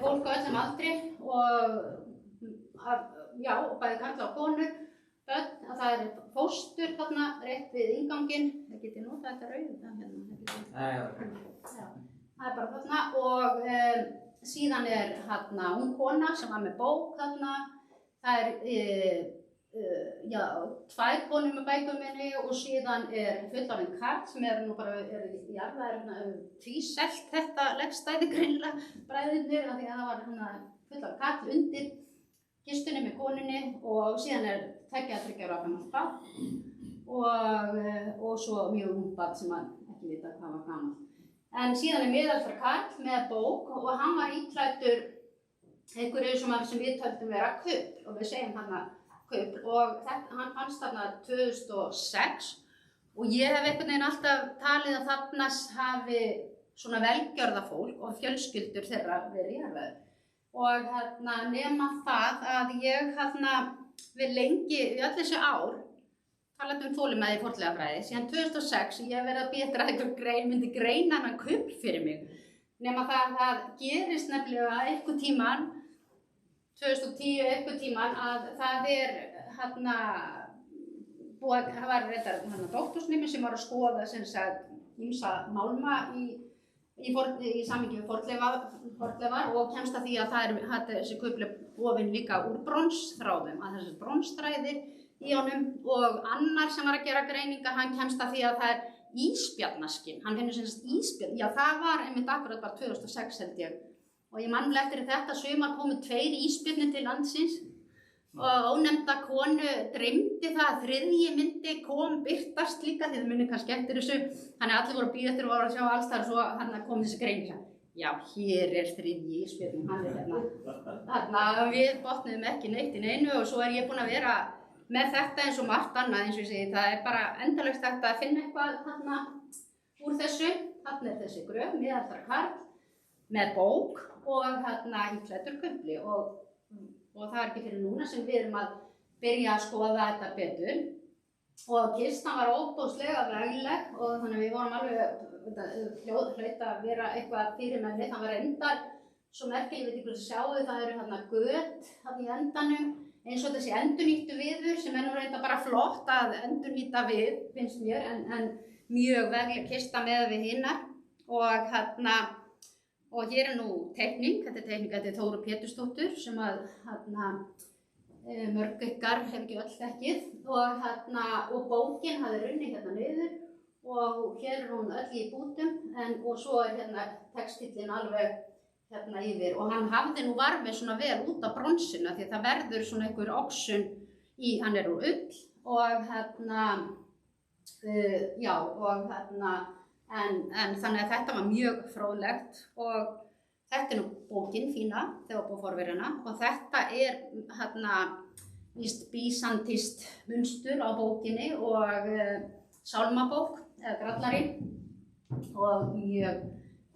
fólk á öllum aldri og bæði karla og konur. Að það er fóstur þarna rétt við innganginn. Það getið nú þetta rauð það er bara þarna og síðan er ung kona sem var með bók þarna. Það er 2 konur með bækuminni og síðan er fullorðinn karl sem nú bara jarðaður tvíselt þetta leggstæði greinilega bræðirnir af því að það var fullorðinn karl undir kistunni með konunni og síðan er 2-3 ára gamalt barn og svo mjög ungt barn sem ekki vita hvað var gamalt. En síðan er miðaldra karl með bók og hann var íklæddur einhverju sem við töldum vera kupl og við segjum kupl og hann fannst þarna 2006 og ég hef einhvern veginn alltaf talið að þarna hafi svona velgjörðafólk og fjölskyldur þeirra verið jarðaðir. Og nema það að ég við lengi, í öll þessi ár, talað þolinmæði í fornleifafræði, síðan 2006 ég hef verið að bíða að einhver myndi greina hann kupl fyrir mig. Nema það gerist nefnilega einhver tíman, 2010 einhver tíman, að það það var reyndar doktorsnemi sem var að skoða sem sagt ýmsa málma í samhengi við fornleifar og kemst að því að þessi kupl er ofin líka úr bronsþráðum, að þessar bronsþræðir í honum og annar sem var að gera greiningar, hann kemst að því að það ísbjarnaskinn, hann finnur sem sagt ísbjarn, já það var einmitt akkurat bara 2006 held ég og ég man vel eftir þetta sumar komu 2 ísbjörnir til landsins og ónefnda konu dreymdi það að 3. myndi kom birtast líka því það muni kannski eftir þessu, þannig að allir voru að bíða eftir og voru að sjá alls þar og svo hann kom þessi greining. Já, hér 3. ísbjörninn, hann hérna. Þarna við botnuðum ekki neitt í neinu og svo ég búin að vera með þetta eins og margt annað eins og ég segi, það bara endalaust hægt að finna eitthvað þarna úr þessu. Þarna þessi gröf, miðaldra karl með bók og þarna íklæddur kumpli og það ekki fyrir núna sem við erum að byrja að skoða þetta betur. Og kistan var óbúslega vegleg og þannig að við vorum alveg hlaut að vera eitthvað fyrirmenni. Það var endar svo merkileg, ég veit ekki hvað þið sjáu, það eru þarna göt þarna í endanum eins og þessi endurnýttu viður sem nú reynda bara flott að endurnýta við, finnst mér, en mjög vegleg kista með við hinnar og þarna og hér nú teikning, þetta er teikning eftir Þóru Pétursdóttur sem að mörg ykkar hef ekki öll þekkið og bókin hafði runnið hérna niður og hér hún öll í bútum og svo hérna textillinn alveg hérna yfir og hann hafði nú varfið svona vel út af bronsina því að það verður svona einhver oxun í, hann úr ull og hérna, já og hérna en þannig að þetta var mjög fróðlegt og þetta nú bókin fína þegar búið forverjana og þetta hérna víst bísantist munstur á bókinni og sálmabók eða grallari og mjög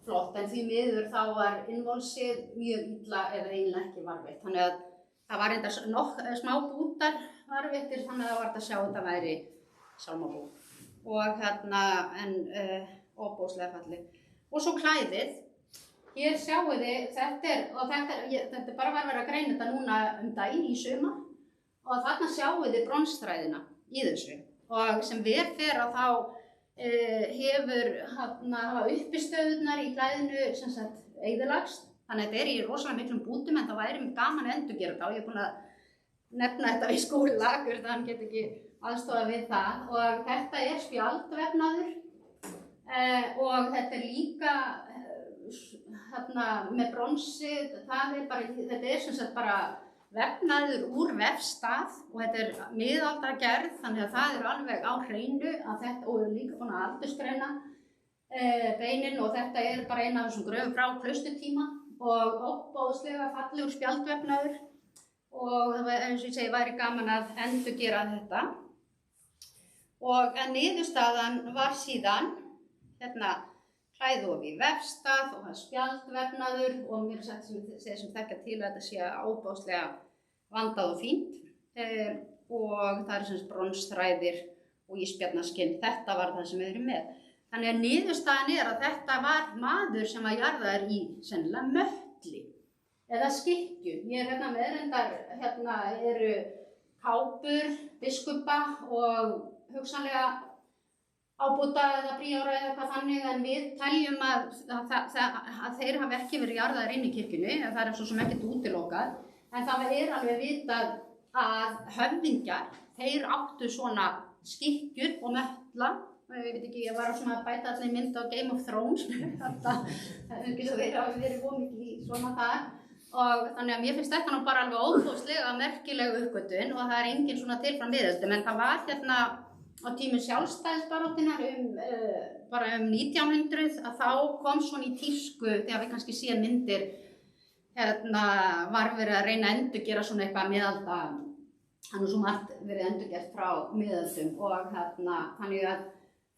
flott en því miður þá var innvolsið mjög illa eða eiginlega ekki varðveitt þannig að það var enda smá bútar varðveittir þannig að það var að sjá að þetta væri sálmabók og hérna en óbúslega falleg og svo klæðið. Hér sjáu þið, þetta er bara verið að greina þetta núna daginn í sumar og þarna sjáu þið bronsþræðina í þessu og sem ver fer að þá hafa uppistöðurnar í klæðinu sem sagt eyðilagst þannig að þetta í rosalega miklum bútum en það væri gaman að endurgera þetta og ég er búin að nefna þetta við Skúla þannig að hann get ekki aðstofa við það og þetta spjaldvefnaður og þetta líka með bronsi, þetta sem sagt bara vefnaður úr vefstað og þetta miðaldra gerð þannig að það alveg á hreinu að þetta og líka búin að aldursgreina beinin og þetta bara eina af þessum gröfum frá klausturtíma og óbóðslega fallegur spjaldvefnaður og það eins og ég segi væri gaman að endurgera þetta og en niðurstaðan var síðan hérna klæði ofið í vefstað og það spjaldvefnaður og mér sagt sem þekkja til að þetta sé óbáslega vandað og fínt og það sem bronsþræðir og ísbjarnaskinn, þetta var það sem við erum með. Þannig að niðurstaðan að þetta var maður sem var jarðaður í sennilega möttli eða skikkju. Ég hérna með reyndar eru kápur, biskupa og hugsanlega ábúta eða príóra eða hvað þannig en við teljum að þeir hafi ekki verið jarðaðir inn í kirkjunni en það svo sem ekkert útilokað en það alveg vitað að höfðingjar, þeir áttu svona skikkjur og möttla ég veit ekki, ég var svona að bæta allir mynd á Game of Thrones það ekki svo þeir hafi verið mikið í svona þar og þannig að mér finnst þetta nú bara alveg óþóðslega merkileg uppgötvun og það engin svona til frá miðöldum en það var hérna á tímum sjálfstæðisbaráttunnar bara 1900 að þá kom svona í tísku þegar við kannski séum myndir var verið að reyna að endurgera svona eitthvað miðalda þannig svo margt verið endurgert frá miðöldum og þannig að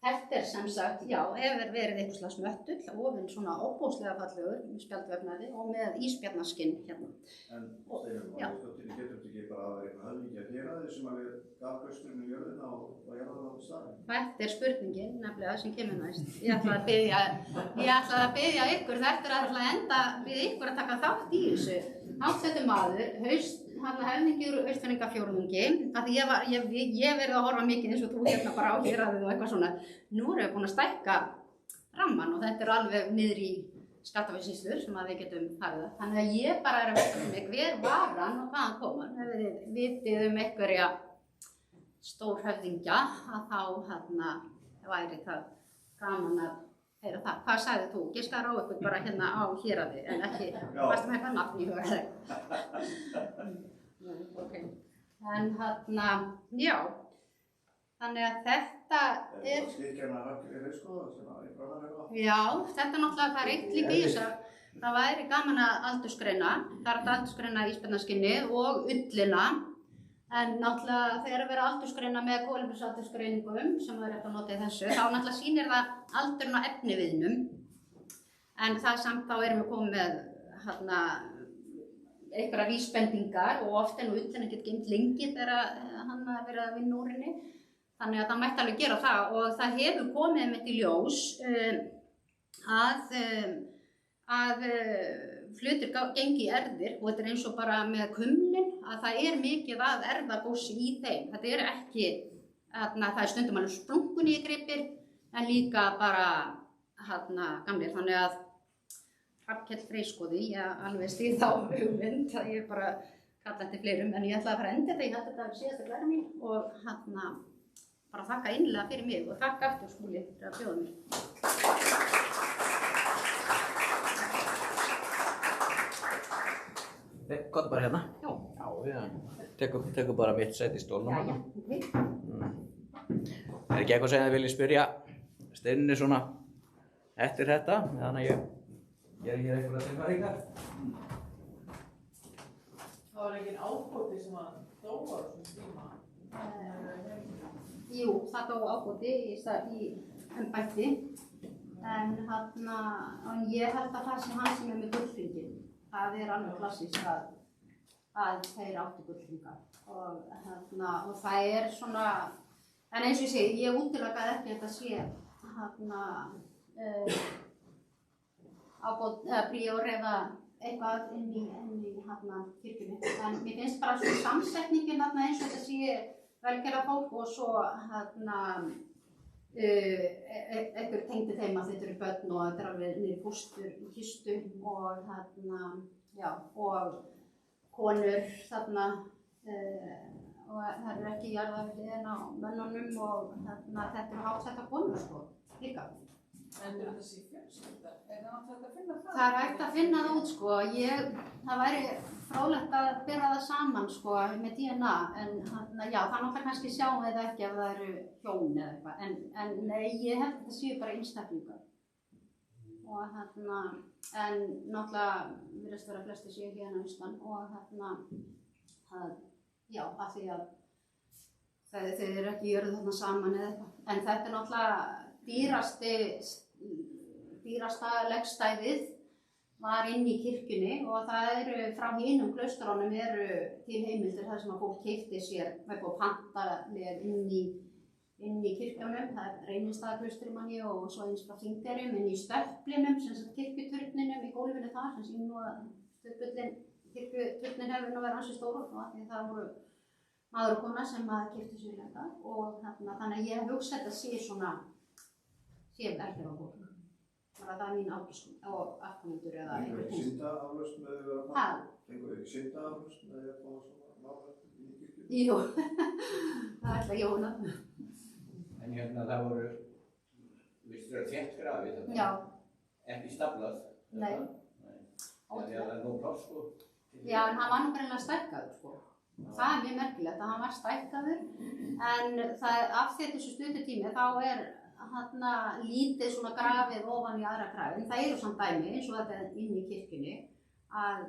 þetta sem sagt, já, hefur verið einhvers slags möttull ofinn svona óbúslega fallegur spjaldvefnaði og með ísbjarnaskinn hérna. En Steinunn, getur þetta ekki bara að vera eitthvað höfðingi að gera því sem að við gaf klausturinn í jörðina og jarðaði á staðinn? Þetta spurningin nefnilega sem kemur næst. Ég ætlaði að biðja ykkur, þetta að enda við ykkur að taka þátt í þessu. Háttsettur maður, hefningi úr Austfirðingafjórðungi, af því ég verið að horfa mikið eins og þú hérna bara á héraðið og eitthvað svona. Nú erum við búin að stækka ramman og þetta alveg niður í Skaftafellssýslur sem að við getum farið það. Þannig að ég bara að velta mig hver var hann og hvaðan kom hann. Ef þið vitið einhverja stórhöfðingja að þá væri það gaman að heyra það. Hvað sagði þú? Giskar á ykkur bara hérna á héraði en ekki, varstu með eitthvað nafn í huga okay. En já, þannig að þetta er... Skýrkjarnar Rakel sko, sem að ég bráðar eitthvað. Já, þetta náttúrulega, það er eitt líka í þess að það væri gaman að aldursgreina, það er að aldursgreina íspennaskinnið og ullina. En náttúrulega þegar að vera aldursgreina með kolefnisaldurgreiningum sem það er eftir að nota í þessu, þá náttúrulega sýnir það aldurinn á efniviðnum. En það samt þá erum við komið með einhverja vísbendingar og oft er nú ullin ekkert geymt lengi þegar hann er verið að vinna úr henni. Þannig að það mætti alveg gera það og það hefur komið einmitt í ljós að hlutir gengi í erfðir og þetta er eins og bara með kumlin að það er mikið að erfðagósi í þeim. Þetta er ekki, það er stundum alveg sprungun í gripir en líka bara gamlir. Þannig að Hrafnkell Freyskoði, ég alveg stýð á hugmynd að ég bara kalla eftir fleirum en ég ætlaði að fara að enda þetta, ég held að þetta er síðasta glæra mín og bara þakka innlega fyrir mig og þakka aftur Skúli fyrir að bjóða mér. Komdu bara hérna. Já. Tekur bara mitt sæti í stólnum. Já, ok. Er ekki eitthvað sem þið viljið spyrja Steinunni svona eftir þetta? Þannig að ég er hér einhverja tilfæringar. Það var engin ábóti sem að dó á þessum tíma? Jú, það dó ábóti í embætti. En ég held að það sem hann sem er með gullhringinn. Það er alveg klassískt að þeir áttu gullhringar og það er svona, en eins og ég segi, ég útilokaði ekki að þetta sé príor eða eitthvað inn í kirkjunni, en mér finnst bara svona samsetningin eins og þetta sé velgerðarfólk og svo einhver tengdi þeim að þetta eru börn og þetta er alveg niður fóstur í kistu og og konur og það eru ekki jarðar hliðin á mönnunum og þetta eru hátsettar konur sko, líka. En er þetta sé fjölskylda? Er það hægt að finna það? Það er hægt að finna það út sko, það væri fróðlegt að bera það saman sko með DNA en já, það náttúrulega kannski sjáum við það ekki ef það eru hjón eða eitthvað en nei, ég held að þetta séu bara einstaklingar og en náttúrulega virðast vera flesti séu hérna austan og já, af því að þeir eru ekki jörðu þarna saman eða eitthvað en þetta er náttúrulega dýrasta legstæðið var inn í kirkjunni og það eru frá hinum klaustrónum eru til heimildir þar sem að fólk keypti sér með pantaleg inn í kirkjunum, það er Reynistaðaklaustri manni og svo eins frá Þingeyrum inn í Stöpplinum, sem sagt kirkjuturninum í gólfinu þar, sem sýnir nú að kirkjuturnin hefur nú verið ansi stór og því það voru maður og kona sem að keypti sér þetta og þannig að ég hugsa þetta sé velgerð á fólk. Það er mín ágiskun og afkomendur eða einhver tengst. Syndaaflausn með því að það? Fengur við ekki syndaaflausn með því að koma svona mála í kirkjunni? Jú, það ætla ég vona. En það voru, vistur það þétt grafið þetta? Já. Ekki staflað? Nei. Það er nú pláss sko? Já, en hann var nú greinlega stækkaður sko. Það er mjög merkilegt að hann var stækkaður en af því þessu stuttutími þá er lítið svona grafið ofan í aðra grafi, en það eru samt dæmi eins og þetta inn í kirkjunni að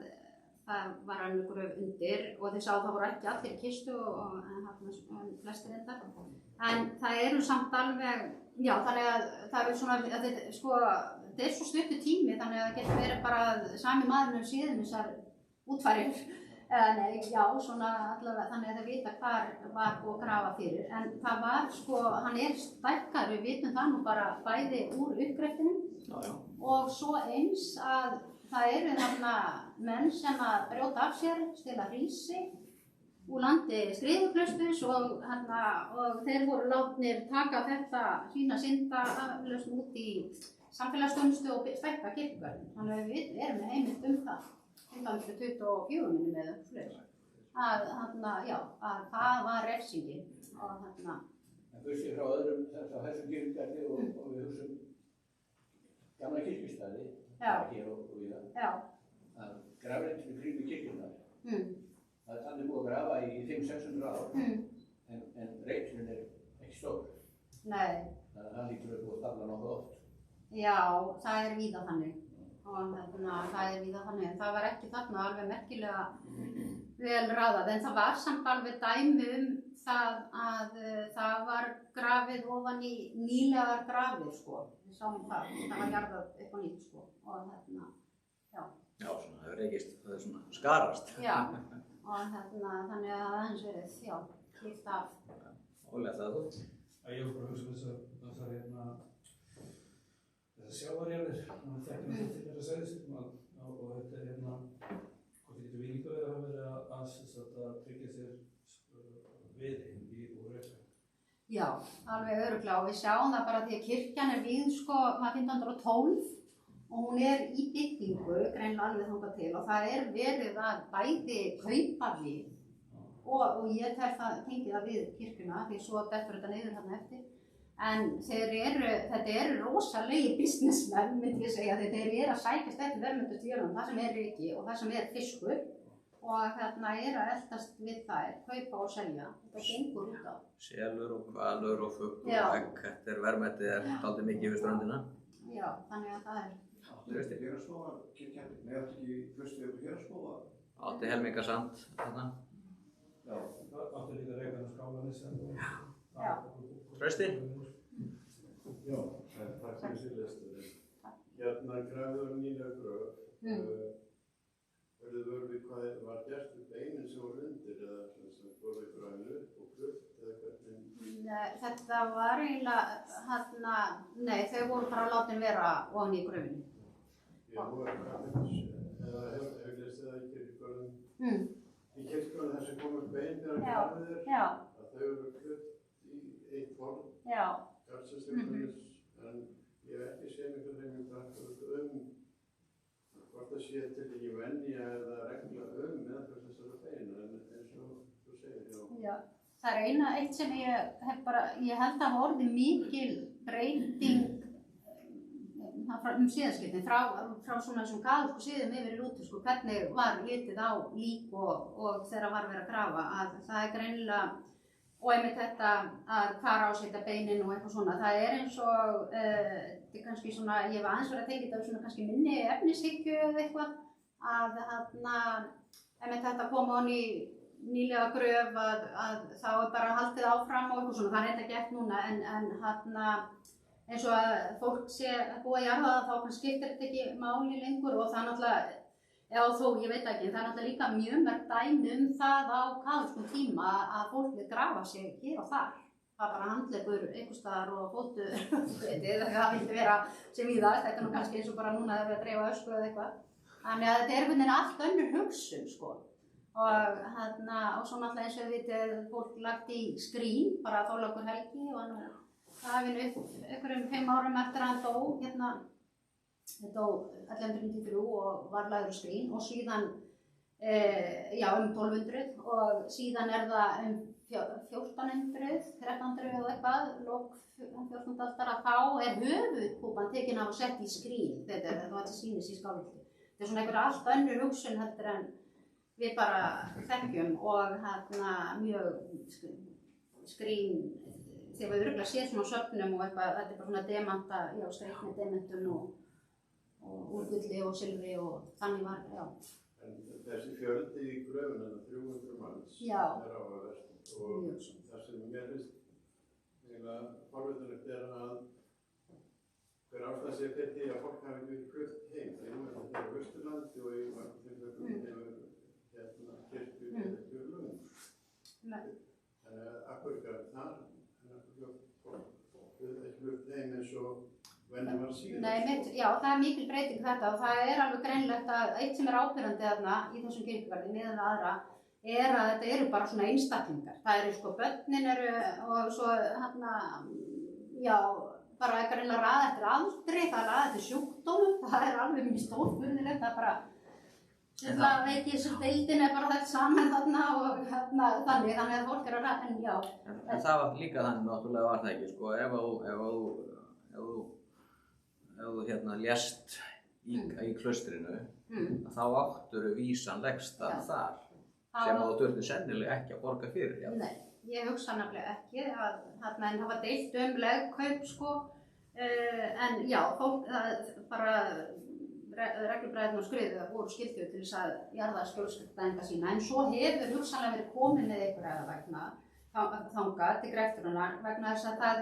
það var önnur gröf undir og þeir sáu það voru ekki allir í kistu en flestir enda en það eru samt alveg, já þannig að það eru svona, þetta er svo stuttur tími þannig að það getur verið bara sami maðurinn síðan þessar útfærir nei, já, svona allavega þannig að það vita hvar var búið að grafa fyrir en það var sko, hann er stækkaður, við vitum það nú bara bæði úr uppgreftinu og svo eins að það eru þarna menn sem að brjóta af sér, stela hrísi úr landi Skriðuklausturs og þeir voru látnir taka þetta sína syndaaflausn út í samfélagsþjónustu og stækka kirkjugarðinn. Þannig að við erum með heimild það. 1924 minnum eða fleiri. að það var refsingin og En burtséð frá öðrum þessum kirkjugarði og við hugsaum gamla kirkjustæði, hér og víða, að grafreitinu kringum kirkjurnar, það er þannig búið að grafa í 500-600 ár, en reitinin ekki stór. Nei. Þannig að það lítur að búið að stafla nokkuð oft. Já, það víða þannig. Og það víða þannig. Það var ekki þarna alveg merkilega vel raðað, en það var samt alveg dæmi það að það var grafið ofan í nýlegar grafir, sko. Við sáum það var jarðað upp á nýtt, sko. Og já. Já, svona, það reykist, það svona skarast. Já, og þannig að það aðeins verið, klippt af. Ólega það þú? Ég var bara að hugsa þessar sjávarjarðir, þannig að þekkjum þetta til þess að segja sig og þetta hvort það getur Víkingur að hafa verið að tryggja sér viði og reyka. Já, alveg örugglega og við sjáum það bara því að kirkjan vígð sko 1512 og hún í byggingu, greinilega alveg þangað til og það verið að bæði kaupa við og ég tel það tengið það við kirkjuna því svo dettur þetta niður þarna eftir. En þetta eru rosalegi businessmenn, myndi ég segja, þeir að sækjast eftir verðmætustu jörðum, það sem ryki og það sem fiskur og að eldast við þær, kaupa og selja. Þetta gengur út á. Selur og hvalur og fugl og egg, þetta verðmætið dálítið mikið við ströndina. Já, þannig að það Áttu Héraðsskóga kirkjan? Nei, áttu ekki klaustri upp á Héraðsskóga? Átti helmingasand þarna. Já. Áttu líka Reykjanes Skálanes. Já. Trausti? Já, takk fyrir síðleistur. Hérna grafið nýlega gröf. Verður við hvað var gert við beinin sem voru undir eða voru við grafinu upp og kruft eða hvernig? Nei, þetta var eiginlega, nei, þau voru bara látin vera ofan í gröfinu. Já, nú grafið, eða hefur lesið það í kirkjugörðum. Í kirkjugörðum þess að koma bein þegar grafið að þau eru kruft í eitt form. Já. Garðsesturins, en ég hef ekki séð einhvern veginn hvort það sé til í venja eða regla meðferð þessara beina, en eins og þú segir, Já, það eitt sem ég held að hafa orðið mikil breyting síðaskiptin, frá svona þessum kaþólsku siðum yfir í lútersku, hvernig var litið á lík og þegar var verið að grafa, að það greinilega og einmitt þetta að hvar ásætta beinin og eitthvað svona, það eins og þetta kannski svona, ég hef aðeins verið að tengja þetta svona kannski minni efnishyggju eða eitthvað að einmitt þetta koma í nýlega gröf að þá bara haldið áfram og eitthvað svona, það þetta gert núna en eins og að fólk sé að búa í jarðaða þá kannski skiptir þetta ekki máli lengur og það náttúrulega Já, þó, ég veit ekki, það náttúrulega líka mjög mörg dæmi það á kaþólskum tíma að fólk vil grafa sig hér og þar. Það bara handleggur einhvers staðar og fótu, það vildi vera sem víðast, þetta nú kannski eins og bara núna þegar við að dreifa ösku eða eitthvað. Þannig að þetta einhvern veginn allt önnur hugsun, sko. Og svo náttúrulega eins og við vitið, fólk lagt í skrín, bara Þorlákur Helgi og hann hafinn upp einhverjum 5 árum eftir að hann dó, Þetta á 1193 og var lagður skrín og síðan, 1200 og síðan það 1400, 1300 og eitthvað, lok 14. aldar að þá höfuðkúpan tekin af og sett í skrín, þetta var til sýnis í Skálholti. Þetta svona einhver allt önnur hugsun heldur en við bara þekkjum og mjög skrín, þegar við örugglega séð svona söfnum og eitthvað, þetta bara svona demanta, streikni dementum og úr gulli og silfri og þannig var, En þessi fjöldi í gröfuna, 300 manns, áhugavert og það sem mér finnst eiginlega forvitanlegt að hver ástæða sé fyrir því að fólk hafi ekki flutt heim. Það þetta á Austurlandi og í mörgum tilfellum hefur kirkju ekki lung. Þannig að akkur þar, fólk ekki flutt heim eins og venni var síðan. Nei, það mikil breyting þetta og það alveg greinlegt að eitt sem áberandi þarna í þessum kirkjugarði miðað við aðra að þetta eru bara svona einstaklingar. Það eru sko börnin og svo bara greinlega raða eftir aldri, það raða eftir sjúkdómum, það alveg mjög stórfurðilegt, það bara Það veit ég sem deildin bara þess saman þarna og þannig að fólk að ræða, en já. En það var líka þannig náttúrulega var það ekki, sko, ef þú lést í klaustrinu, þá áttur vísan legstað þar, sem þú þurfti sennilega ekki að borga fyrir, já. Nei, ég hugsa nefnilega ekki en það var deilt legkaup, sko, en já, fólk bara reglubræðin og skriðu voru skylduð til þess að jarða skjólstæðinga sína, en svo hefur hugsanlega verið komið með einhverja vegna þangað til grefturinnar vegna þess að það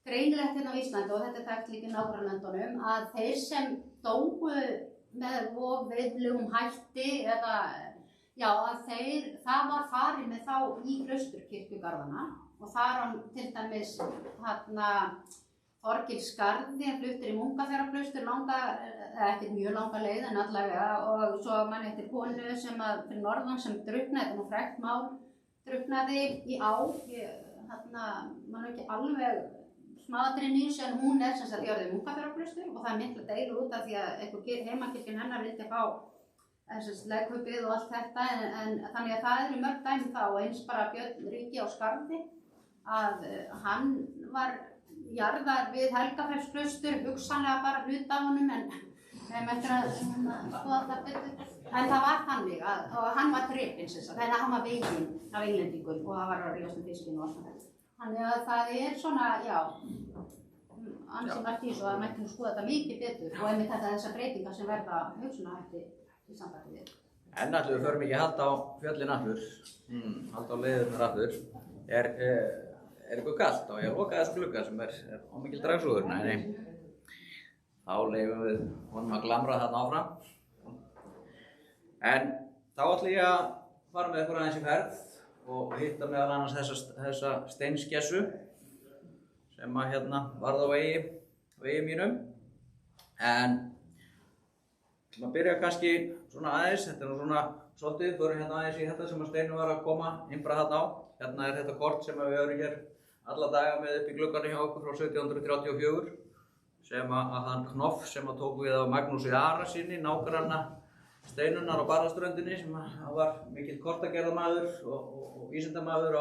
greinilegt hérna á Íslandi og þetta þekkt líka í nágrannalöndunum að þeir sem dóu með of veðlegum hætti eða já að það var farið með þá í klausturkirkjugarðana og þar til dæmis Þorgilsskarði fluttur í Munkaþverárklaustur ekkert mjög langa leið en allavega og svo mann eftir konu sem fyrir norðan sem drukknaði, þetta frægt mál, drukknaði í á, mann ekki alveg smáatriðin í þessu en hún sem sagt jörðið Munkaþverárklaustur og það mikla deilu út af því að einhver heimakirkjan hennar vildi fá legkaupið og allt þetta en þannig að það eru mörg dæmi þá og eins bara Björn Ríki á Skarði að hann var jarðar við Helgafellsklaustur, hugsanlega bara hluta af honum en eftir að skoða það betur. En það var þannig og hann var drepinn þannig að hann var veginn af Englendingum og það var að ríðast fiskinn og allt það. Þannig að það svona, já, ansi margt í svo að mætti nú skoða þetta mikið betur og einmitt þessar breytingar sem verða hugsunarhætti í sambandi við. En allir við förum ekki að halda á fjöllin aftur, halda á leiðurnar aftur, er eitthvað kalt og ég loka þessu glugga sem ómikil dragsúður, nei. Þá leyfum við honum að glamra þarna áfram. En þá ætla ég að fara með ykkur aðeins í ferð og hitta meðal annars þessa steinskessu sem varð á vegi mínum. En maður byrja kannski svona aðeins, þetta nú svona svolítið, förum aðeins í þetta sem að Steinunn var að koma innbra þarna á. Hérna þetta kort sem við erum hér alla daga með upp í glugganum hjá okkur frá 1734 sem að hann Knoff sem að tók við af Magnúsi Arasyni, nágranna Steinunnar á Barðaströndinni sem var mikill kortagerðarmaður og vísindamaður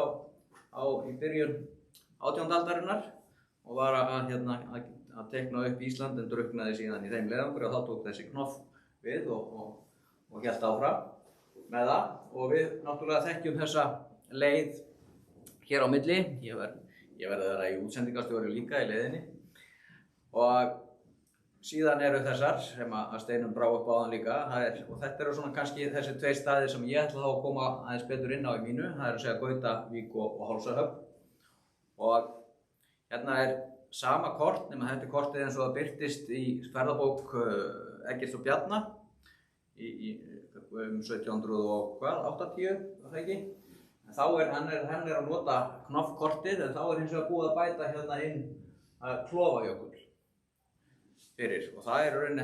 í byrjun 18. aldarinnar og var að teikna upp Ísland en drukknaði síðan í þeim leiðangri og þá tók þessi Knoff við og hélt áfram með það og við náttúrulega þekkjum þessa leið hér á milli. Ég verði þarna í útsendingarstjóri líka í leiðinni og síðan eru þessar sem að Steinunn brá upp áðan líka og þetta eru svona kannski þessi tveir staðir sem ég ætla þá að koma aðeins betur inn á í mínu, það er að segja Gautavík og Hálsahöfn og hérna sama kort nema þetta kortið eins og það birtist í ferðabók Eggerts og Bjarna í 1780 það ekki? En þá hann að nota Knoff-kortið en þá hins vegar búið að bæta hérna inn Klofajökull fyrir og það rauninni,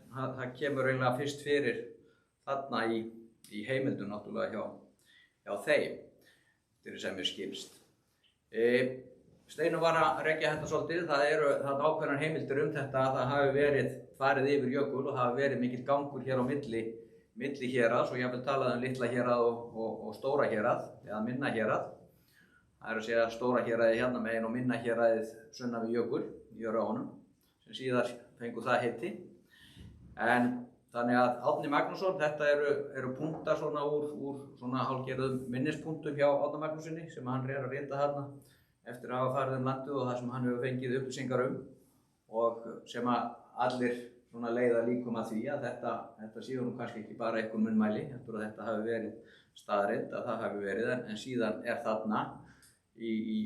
það kemur rauninlega fyrst fyrir þarna í heimildum náttúrulega hjá þeim, fyrir sem skilst. Steinunn var að rekja þetta svolítið, það ákveðnar heimildir þetta að það hafi verið farið yfir jökul og það hafi verið mikill gangur hér á milli héraðs og jafnvel talað litla hérað og stóra hérað eða minna hérað. Það er að segja stóra héraðið hérna megin og minna héraðið sunnan við jökul í Öræfunum sem síðar fengu það heiti. En þannig að Árni Magnússon, þetta eru punktar svona úr svona hálfgerðum minnispunktum hjá Árna Magnússyni sem hann að rita þarna eftir að hafa farið landið og það sem hann hefur fengið upplýsingar og sem að allir svona leiða líkum að því að þetta séu nú kannski ekki bara einhver munnmæli, heldur að þetta hafi verið staðreynd að það hafi verið en síðan þarna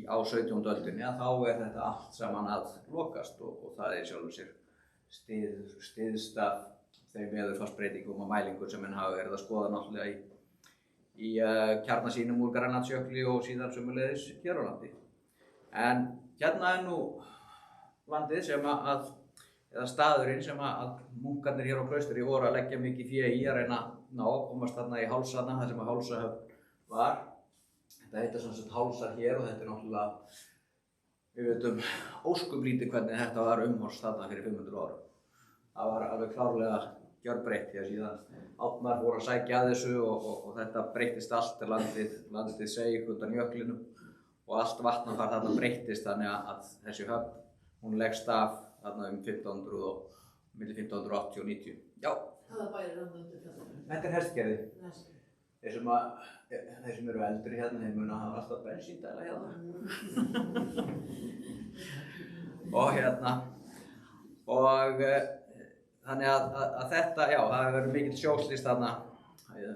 á 17. öldinni að þá þetta allt saman að lokast og það sjálfur sér styðst af þeim veðurfarsbreytingum og mælingum sem menn hafa verið að skoða náttúrulega í kjarnasýnum úr Grænlandsjökli og síðan sömuleiðis hér á landi. En hérna nú landið eða staðurinn sem að munkarnir hér á Klaustri voru að leggja mikið fé í að reyna að komast þarna í Hálsana, þar sem að Hálsahöfn var. Þetta heitir sem sagt Hálsar hér og þetta náttúrulega, við veitum óskuplítið hvernig þetta var umhorfst þarna fyrir 500 árum. Það var alveg klárlega gjörbreytt því að síðan Árnar voru að sækja að þessu og þetta breyttist allt, landið seig undan jöklinum og allt vatnafar þarna breyttist þannig að þessi höfn, hún leggst af þarna milli 1580 og 90. Já. Hvaða bæri þarna undir fjallinu? Þetta Hestgerði. Þeir sem eru eldri hérna, þeir muna hafa alltaf bensíndæla hérna. Og þannig að þetta, já, það hefur verið mikill sjóslist þarna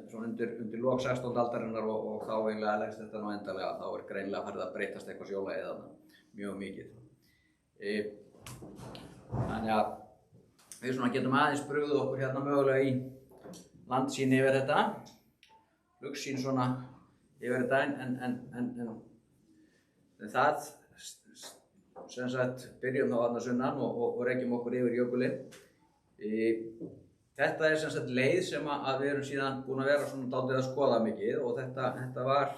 svona undir lok 16. aldarinnar og þá eiginlega leggst þetta nú endanlega, þá er greinilega farið að breytast eitthvað sjólagið þarna mjög mikið. Þannig að við svona getum aðeins brugðið okkur hérna mögulega í landsýn yfir þetta, flugsýn svona yfir þetta en það sem sagt byrjum þá þarna sunnan og rekjum okkur yfir jökulinn. Þetta er sem sagt leið sem að við erum síðan búin að vera svona dálítið að skoða mikið og þetta var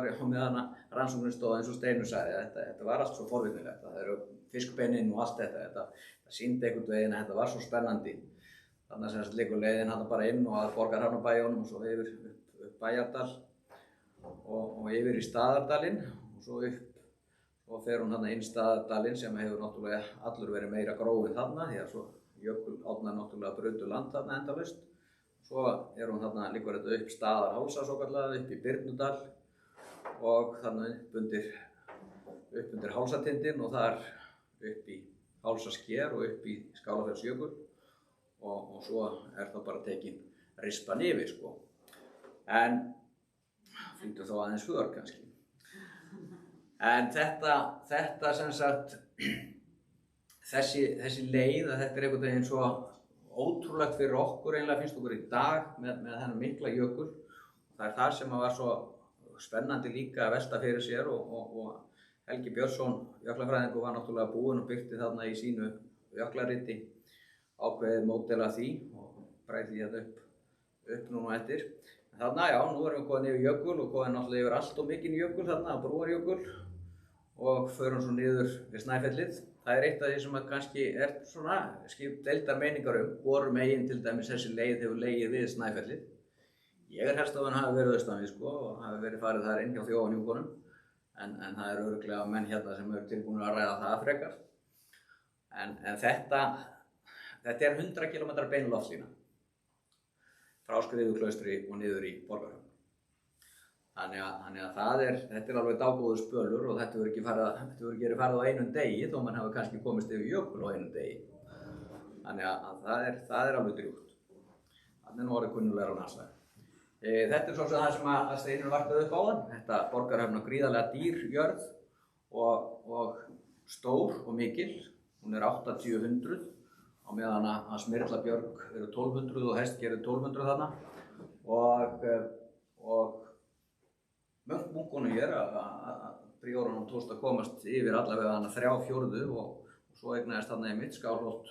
á meðan rannsóknin stóð eins og Steinunn sagði, þetta var allt svo forvitnilegt, það eru fiskbeinin og allt þetta sýndi einhvern veginn að þetta var svo spennandi. Þannig að sem sagt liggur leiðin hann bara inn og að Borgarhafnarbæjunum og svo yfir upp Bæjardal og yfir í Staðardalinn og svo upp og fer hún þarna inn Staðardalinn sem hefur náttúrulega allur verið meira gróin þarna því að svo jökulárnar náttúrulega brutu land þarna endalaust. Svo hún þarna, liggur þetta upp Staðarhálsa svokallaða upp í Birnudal og þarna upp undir Hálsatindinn og þar upp í Hálsasker og upp í Skálafellsjökul og svo það bara tekin rispan yfir sko. En flýtur þó aðeins för kannski. En þetta sem sagt, þessi leið að þetta er einhvern veginn svo ótrúlegt fyrir okkur eiginlega finnst okkur í dag með þennan mikla jökul. Það er það sem var svo spennandi líka að velta fyrir sér og Helgi Björnsson, jöklafræðingur, var náttúrulega búinn og birti þarna í sínu jöklariti ákveðið módel af því og bræði því upp núna eftir. Þarna, já, nú erum við komin yfir jökul og komin náttúrulega yfir allt og mikinn jökul þarna, Brúarjökul og förum svo niður við Snæfellið. Það er eitt af því sem kannski er svona deildar meiningar voru megin til dæmis þessi leið hefur legið við Snæfellið. Ég helst að hann hafi verið austan við sko og hafi verið farið þar inn hjá Þjófanjúkunum en það eru örugglega menn hérna sem eru tilbúin að ræða það frekar. En þetta er 100 km bein loftlína frá Skriðuklaustri og niður í Borgarhöfn. Þannig að þetta er alveg dágóður spölur og þetta verður ekki farið á einum degi þó mann hafi kannski komist yfir jökul á einum degi. Þannig að það er alveg drjúgt. Þannig nú orðið kunnulegra á nasvæði. Þetta er svo sem það sem að Steinunn varpaði upp á þann. Þetta Borgarhöfn á gríðarlega dýr jörð og stór og mikil. Hún er 80-100 á meðan að Smyrlabjörg eru 1200 og Hestgerði 1200 þarna og munkunum hér að príorunum tókst að komast yfir allavega hana 3/4 og svo eignaðist þarna einmitt Skálholt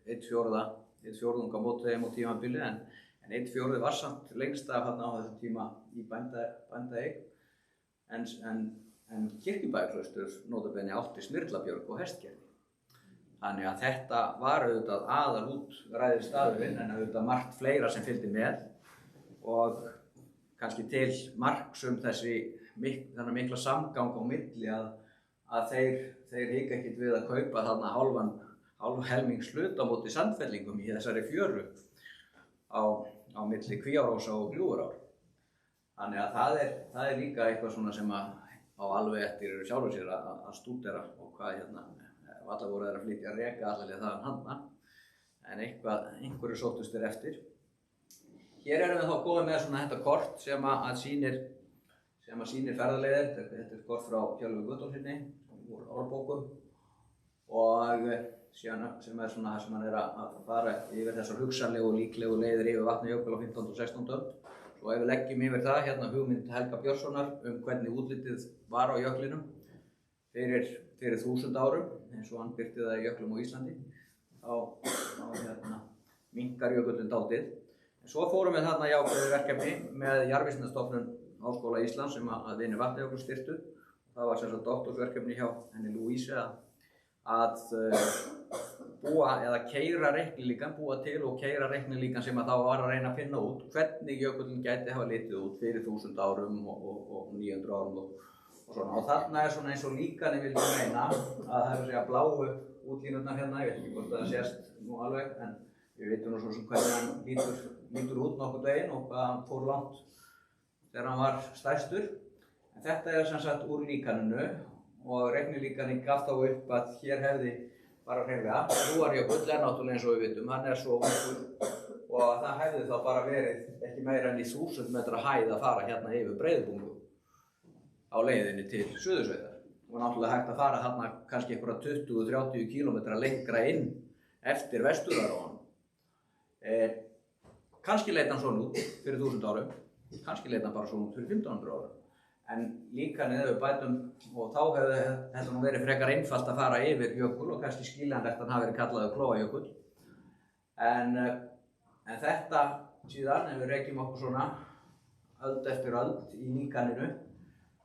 1/4 á mótvegjum og tímabili en 1/4 var samt lengst af þarna á þessum tíma í bændaeign en Kirkjubæjarklaustur notabene átti Smyrlabjörg og Hestgerði. Þannig að þetta var auðvitað aðalútræðir staðurinn en auðvitað margt fleira sem fylgdi með og kannski til marks þennan mikla samgang á milli að þeir hika ekkert við að kaupa þarna hálf helmings hlut á móti Sandfellingum í þessari fjöru á milli Kvíárósa og Gljúfurár. Þannig að það er líka eitthvað svona sem á alveg eftir eru sjálfur sér að stúdera og hvað allar voru þeir að flytja að reka allavega þaðan handa en einhverju sóttust þeir eftir. Hér erum við þá komið með svona þetta kort sem að sýnir ferðaleiðir. Þetta er kort frá Hjálmari Guttormssyni úr Árbókum og síðan sem er svona það sem hann er að fara yfir þessar hugsanlegu og líklegu leiðir yfir Vatnajökul á 15. og 16. öld. Og ef við leggjum yfir það hérna hugmynd Helga Björnssonar hvernig útlitið var á jöklinum fyrir 1000 árum, eins og hann birti það í jöklum á Íslandi, þá minnkar jökullinn dálítið. En svo fórum við þarna í ákveðið verkefni með Jarðvísindastofnun Háskóla Íslands sem að vinir Vatnajökuls styrktu. Það var sem sagt doktorsverkefni hjá henni Louise að búa eða keyra reiknilíkan, búa til og keyra reiknilíkan sem að þá var að reyna að finna út hvernig jökullinn gæti hafa litið út fyrir 1000 árum og 900 árum og svona. Og þarna er svona eins og líkanið vildi meina að það er að segja bláu útlínurnar hérna, ég veit ekki hvort það sést nú alveg, en við veitum nú svo sem hvernig hann lítur út nokkurn veginn og hvað hann fór langt þegar hann var stærstur. En þetta er sem sagt úr líkaninu og reiknilíkanið gaf þá upp að hér hefði bara hreinlega, Brúarjökull er náttúrulega eins og við vitum, hann er svo ungur og það hefði þá bara verið ekki meira enn í 1000 metra hæð að fara hérna yfir Breiðubungu á leiðinni til Suðursveitar. Og náttúrulega hægt að fara þarna kannski einhverja 20-30 kílómetra lengra inn eftir Vesturðarófann. Kannski leit hann svona út fyrir 1000 árum, kannski leit hann bara svona út fyrir 1500 árum. En líkanið ef við bætum, og þá hefði þetta nú verið frekar einfalt að fara yfir jökul og kannski skiljanlegt að hann hafi verið kallaður Klóajökull. En þetta síðan, ef við rekjum okkur svona öld eftir öld í líkaninu,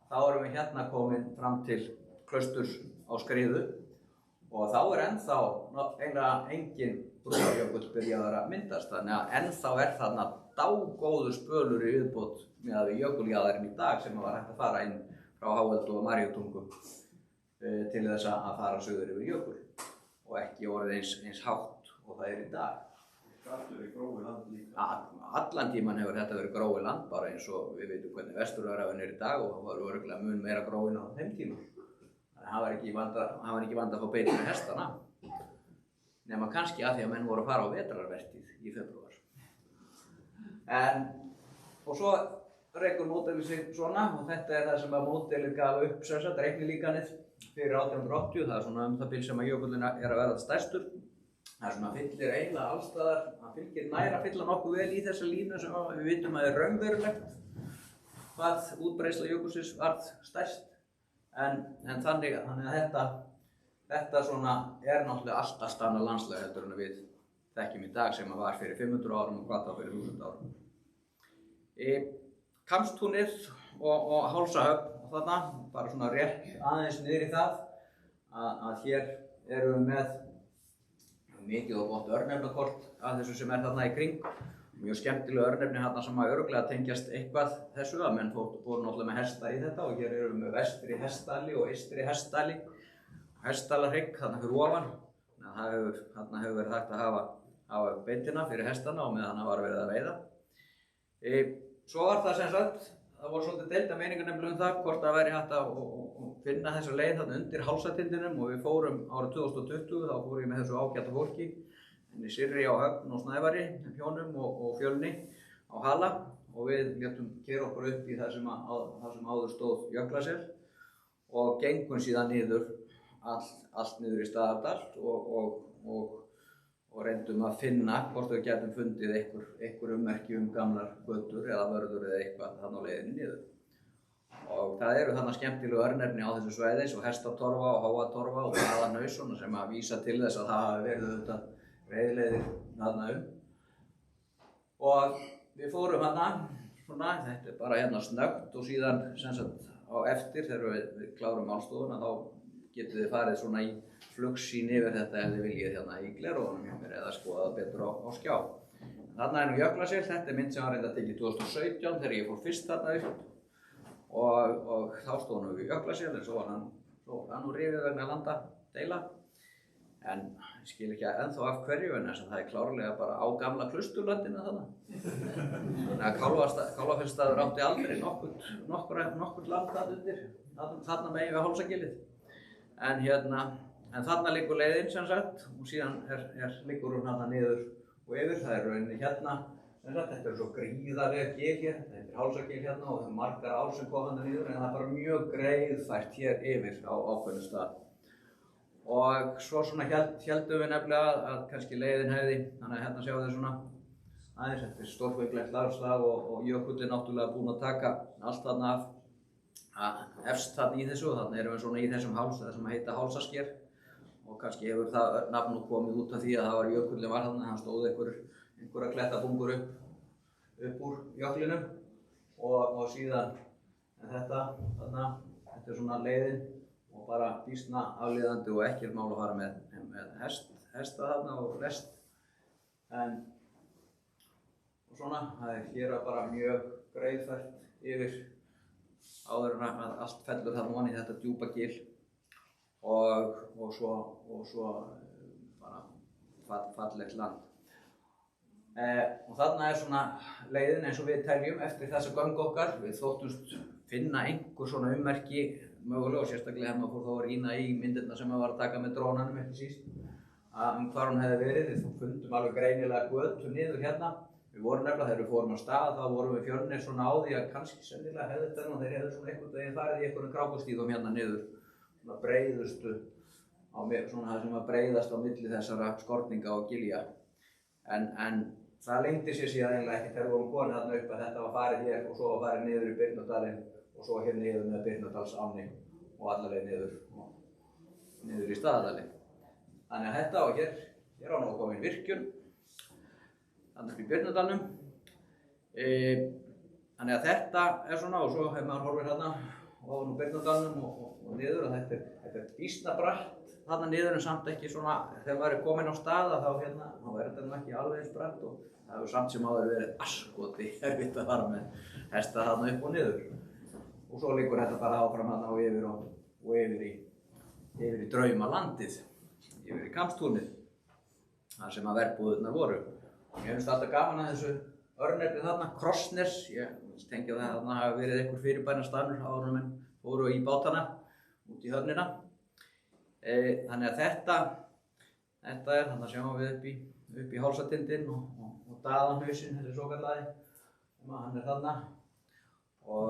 þá erum við hérna komin fram til Klausturs á Skriðu og þá er ennþá eiginlega engin Brúarjökull byrjaður að myndast, þannig að ennþá er þarna dágóður spölur í viðbót með jökuljaðarinn í dag sem var hægt að fara inn frá Háveldu og Maríutungu til þess að fara suður yfir jökul og ekki orðið eins hátt og það er í dag. Þetta verið gróið land líka. Allan tíman hefur þetta verið gróið land, bara eins og við veitum hvernig Vesturöræfin er í dag og það var örugglega mun meira gróin á þeim tíma. Þannig að það var ekki vandi að fá beit fyrir hestana, nema kannski að því að menn voru að fara á vetrarvertíð í febrúar. Og svo rekur módelið sig svona og þetta er það sem að módelið gaf upp sem sagt reiknilíkanið fyrir 1880, það er svona það bil sem að jökullinn er að verða stærstur. Það er svona fyllir eiginlega allstaðar, það fylgir nær að fylla nokkuð vel í þessa línu sem við vitum að er raunverulegt hvað útbreiðsla jökulsins varð stærst. En þannig að þetta svona er náttúrulega allt annað landslag heldur en við þekkjum í dag sem að var fyrir 500 árum og hvað þá fyrir 1000 árum. Kambstúnið og Hálsahöfn og þarna, bara svona rétt aðeins niður í það að hér erum við með mikið og gott örnefnakort af þessu sem er þarna í kring. Mjög skemmtilega örnefni þarna sem að örugglega tengjast eitthvað þessu að menn fóru náttúrulega með hesta í þetta og hér erum við með vestri hestdali og eystri hestdali og hestdalahrygg þarna fyrir ofan. Þarna hefur verið hægt að hafa beitina fyrir hestana og meðan það var verið að veiða. Svo var það sem sagt, það voru svolítið deilda meiningar nefnilega það hvort það væri hægt að finna þessa leið þarna undir Hálsatindinum og við fórum árið 2020, þá fórum ég með þessu ágæta fólki henni Sirri á Höfn og Snævari, hjónum og Fjölni á Hala og við létum keyra okkur upp í það sem áður stóð Jöklasel og gengum síðan niður allt niður í Staðardal og reyndum að finna hvort við getum fundið einhver ummerki gamlar götur eða vörður eða eitthvað þarna á leiðinni niður. Og það eru þarna skemmtilegu örnefni á þessu svæði eins og Hestatorfa og Háatorfa og Aðarnausson sem að vísa til þess að það hafi verið auðvitað veiðileiðir þarna Og við fórum þarna, svona, þetta er bara hérna snöggt og síðan sem sagt á eftir þegar við klárum málstofuna þá getið þið farið svona í flugsýn yfir þetta ef þið viljið hérna í glerófunum hjá mér eða skoða betur á skjá. Þarna er nú Jöklasel, þetta er mynd sem var reynda tekið 2017 þegar ég fór fyrst þarna upp og þá stóðum við Jöklasel en svo var hann nú rifið vegna landadeila. En ég skil ekki ennþá af hverju en þess að það er klárlega bara á gamla Klausturlandinu þarna. Þannig að Kálfafellsstaður átti aldrei nokkurt land þarna undir, þarna megin við Hálsagilið. En þarna liggur leiðin sem sagt og síðan liggur hún þarna niður og yfir. Það er rauninni hérna sem sagt, þetta er svo gríðarlega gil hér, þetta er Hálsagil hérna og það er margar ár sem kom þarna niður en það er bara mjög greiðfært hér yfir á ákveðnum stað. Og svo svona héldum við nefnilega að kannski leiðin hefði, þannig að hérna sjáum við svona aðeins, þetta er stórfenglegt landslag og jökullinn náttúrulega búinn að taka allt þarna af efst þarna í þessu og þarna erum við svona í þessum háls, það sem heita Hálsasker og kannski hefur það nafn komið út af því að það var jökullinn var þarna, hann stóð einhverja klettabungur upp úr jöklinum og síðan þetta er svona leiðin og bara býsna aflíðandi og ekkert mál að fara með hesta þarna og lest. Og svona, það er hér bara mjög greiðfært yfir áður en að allt fellur þarna ofan í þetta djúpa gil og svo bara fallegt land. Og þarna er svona leiðin eins og við teljum eftir þessa göng okkar. Við þóttumst finna einhver svona ummerki mögulega og sérstaklega hérna fór þá að rýna í myndirna sem var að taka með drónanum ekki síst hvar hún hefði verið. Við fundum alveg greinilega götu niður hérna. Við vorum nefnilega þegar við fórum á stað þá vorum við Fjölnir svona á því að kannski sennilega hefði þetta og þeir hefðu svona einhvern veginn farið í einhverjum krákustíðum hérna niður svona breiðustu svona það sem var breiðast á milli þessara skorninga og gilja. En það leyndi sér síðan eiginlega ekki þegar við vorum komin þarna upp að þetta var farið hér og svo var farið niður í Birnudalinn og svo hér niður með Birnudalsánni og alla leið niður í Staðadalinn. Þannig að þetta og hér á nú komin virkjun þarna upp í Birnudalnum. Þannig að þetta er svona og svo hefur maður horfir þarna ofan úr Birnudalnum og niður og þetta er býsna bratt þarna niður en samt ekki svona þegar maður er komin á stað þá er þetta nú ekki alveg eins bratt og það hefur samt sem áður verið asskoti erfitt að fara með hesta þarna upp og niður. Og svo liggur þetta bara áfram þarna og yfir í draumalandið, yfir í Kambstúnið, þar sem að verbúðirnar voru. Mér finnst alltaf gaman að þessu örnefni þarna, Krossnes, ég tengi að þarna hafi verið einhver fyrirbænastaður áður en menn fóru í bátana út í höfnina. Þannig að þetta er, þarna sjáum við upp í Hálsatindinn og Daðahausinn, þessi svokallaði, hann er þarna og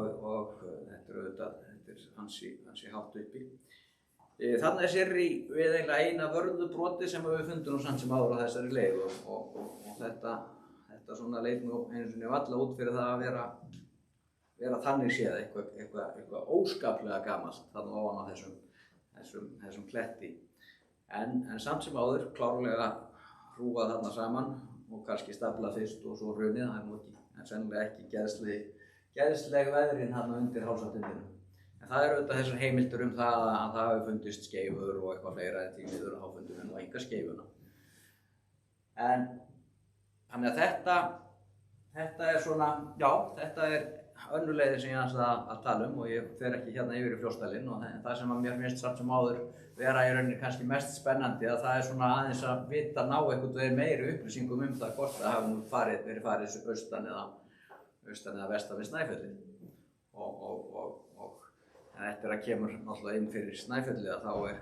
þetta er ansi hátt uppi. Þarna er sérri við eiginlega eina vörðubroti sem við fundum nú samt sem áður á þessari leið og þetta svona leit nú einu sinni varla út fyrir það að vera þannig séð eitthvað óskaplega gamalt þarna ofan á þessum kletti. En samt sem áður klárlega hrúað þarna saman og kannski staflað fyrst og svo hrunið, það er nú sennilega ekki geðsleg veðrin þarna undir Hálsatindinum. En það eru auðvitað þessar heimildir það að það hafi fundist skeifur og eitthvað fleira en því miður þá fundum við nú enga skeifuna. Þannig að þetta er svona, já, þetta er önnur leiðin sem ég aðeins að tala og ég fer ekki hérna yfir í Fljótsdalinn og það sem að mér finnst samt sem áður vera í rauninni kannski mest spennandi að það er svona aðeins að vita ná einhvern veginn meiri upplýsingum það hvort það hafi nú verið farið austan eða vestan við Snæfellið. En eftir að kemur náttúrulega inn fyrir Snæfellið að þá er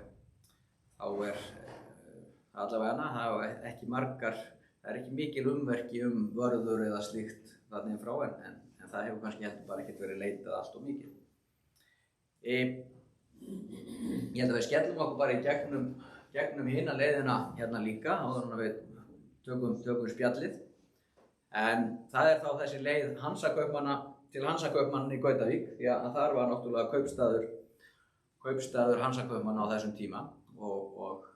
allavega það er ekki mikil ummerki vörður eða slíkt þarna frá en það hefur kannski heldur bara ekkert verið leitað allt of mikið. Ég held að við skellum okkur bara í gegnum hina leiðina hérna líka áður en við tökum spjallið. En það er þá þessi leið til Hansakaupmann í Gautavík því að þar var náttúrulega kaupstaður Hansakaupmann á þessum tíma og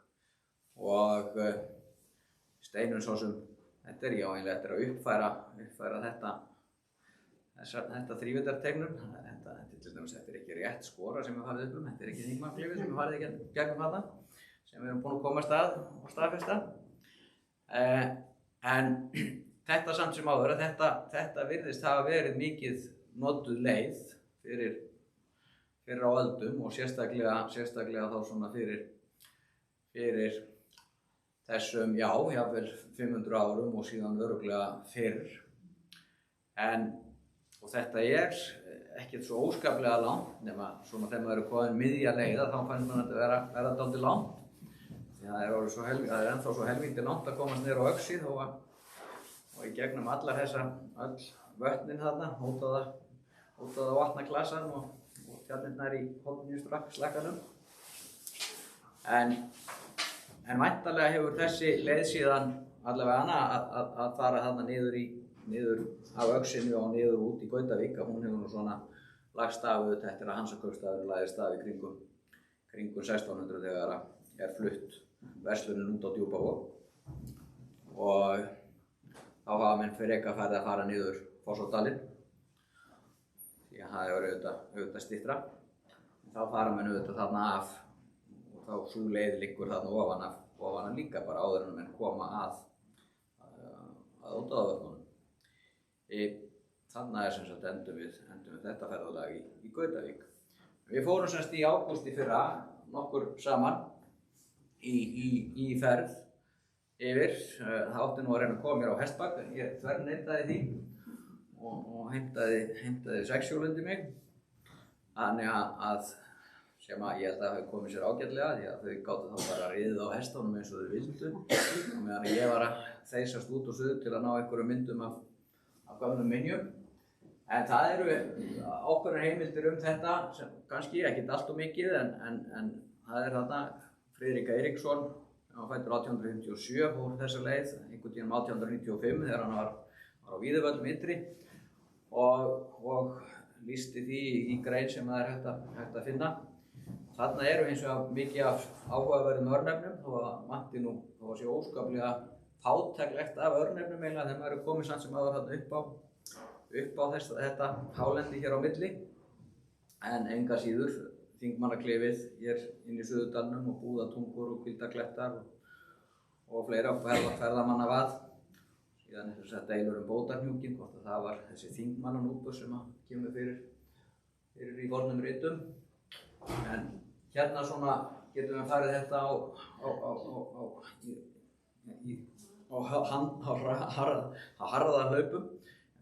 Steinunn svo sem þetta er eiginlega eftir að uppfæra þetta þrívíddarteiknum. Þetta er ekki rétt skora sem við farið upp þetta er ekki þingmannklifið sem við farið gegnum þarna sem við erum búin að komast að og staðfesta. En þetta samt sem áður að þetta virðist hafa verið mikið notuð leið fyrir á öldum og sérstaklega þá svona fyrir þessum, jafnvel 500 árum og síðan örugglega fyrr. Og þetta er ekkert svo óskaplega langt nema svona þegar maður er komin miðja leiða þá fannst maður þetta vera dálítið langt. Það er ennþá svo helvíti langt að komast niður á Öxi og í gegnum öll vötnin þarna, hótaða vatnaklasan og tjarnirnar í horninu slakkanum. En væntanlega hefur þessi leið síðan allavega að fara þarna niður af Öxinu og niður út í Gautavík að hún hefur nú svona lagst af auðvitað eftir að Hansakaupstaðurinn lagðist af í kringum 1600 þegar er flutt verslunin út á Djúpavog og þá hafa menn frekar farið að fara niður Fossvogsdalinn því að það er auðvitað styttra. Þá fara menn auðvitað þarna af þá sú leið liggur þarna ofan af líka bara áður en menn koma að Ódáðavötnunum. Þarna sem sagt endum við þetta ferðalag í Gautavík. Við fórum semst í ágúst í fyrra nokkur saman í ferð yfir. Það átti nú að reyna að koma mér á hestbak, en ég þverneitaði því og heimtaði sexhjólindi mig. Þannig að sem að ég held að hafi komið sér ágætlega því að þau gátu þá bara riðið á hestunum eins og þau vildu. Og meðan ég var að þeysast út og suður til að ná einhverjum myndum af gömlum minjum. En það eru ákveðnar heimildir þetta sem kannski ekkert allt og mikið en það þarna Friðrik Eiríksson sem var fæddur 1857 fór þessa leið einhvern tímann 1895 þegar hann var á Víðivöllum ytri og lýsti því í grein sem það er hægt að finna. Þarna eru hins vegar mikið af áhugaverðum örnefnum þó að vanti nú þó að sé óskaplega fátæklegt af örnefnum eiginlega þegar maður er komið samt sem áður þarna upp á þetta hálendi hér á milli. En enga síður Þingmannaklifið hér inn í Suðurdalnum og Búðatungur og Hvíldaklettar og fleira ferðamannavað. Síðan er þess að deilur bótarhnjúkinn, hvort að það var þessi Þingmannanúpur sem kemur fyrir í fornum ritum. En hérna svona getum við farið þetta á harða hlaupum.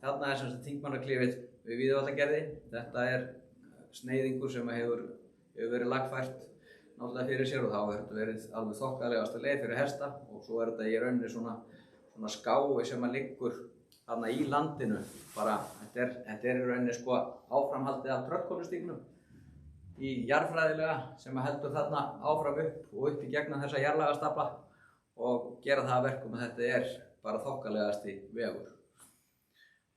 Þarna er sem sagt Þingmannaklifið við Víðavallagerði. Þetta er sneiðingur sem hefur verið lagfært náttúrulega fyrir sér og þá hefur þetta verið alveg þokkalegasta leið fyrir hesta og svo er þetta í rauninni svona skái sem liggur þarna í landinu. Bara, þetta er í rauninni sko áframhaldið af Tröllkonustígnum í jarðfræðilega sem heldur þarna áfram upp og upp í gegnum þessa jarðlagastafla og gera það að verkum að þetta er bara þokkalegasti vegur.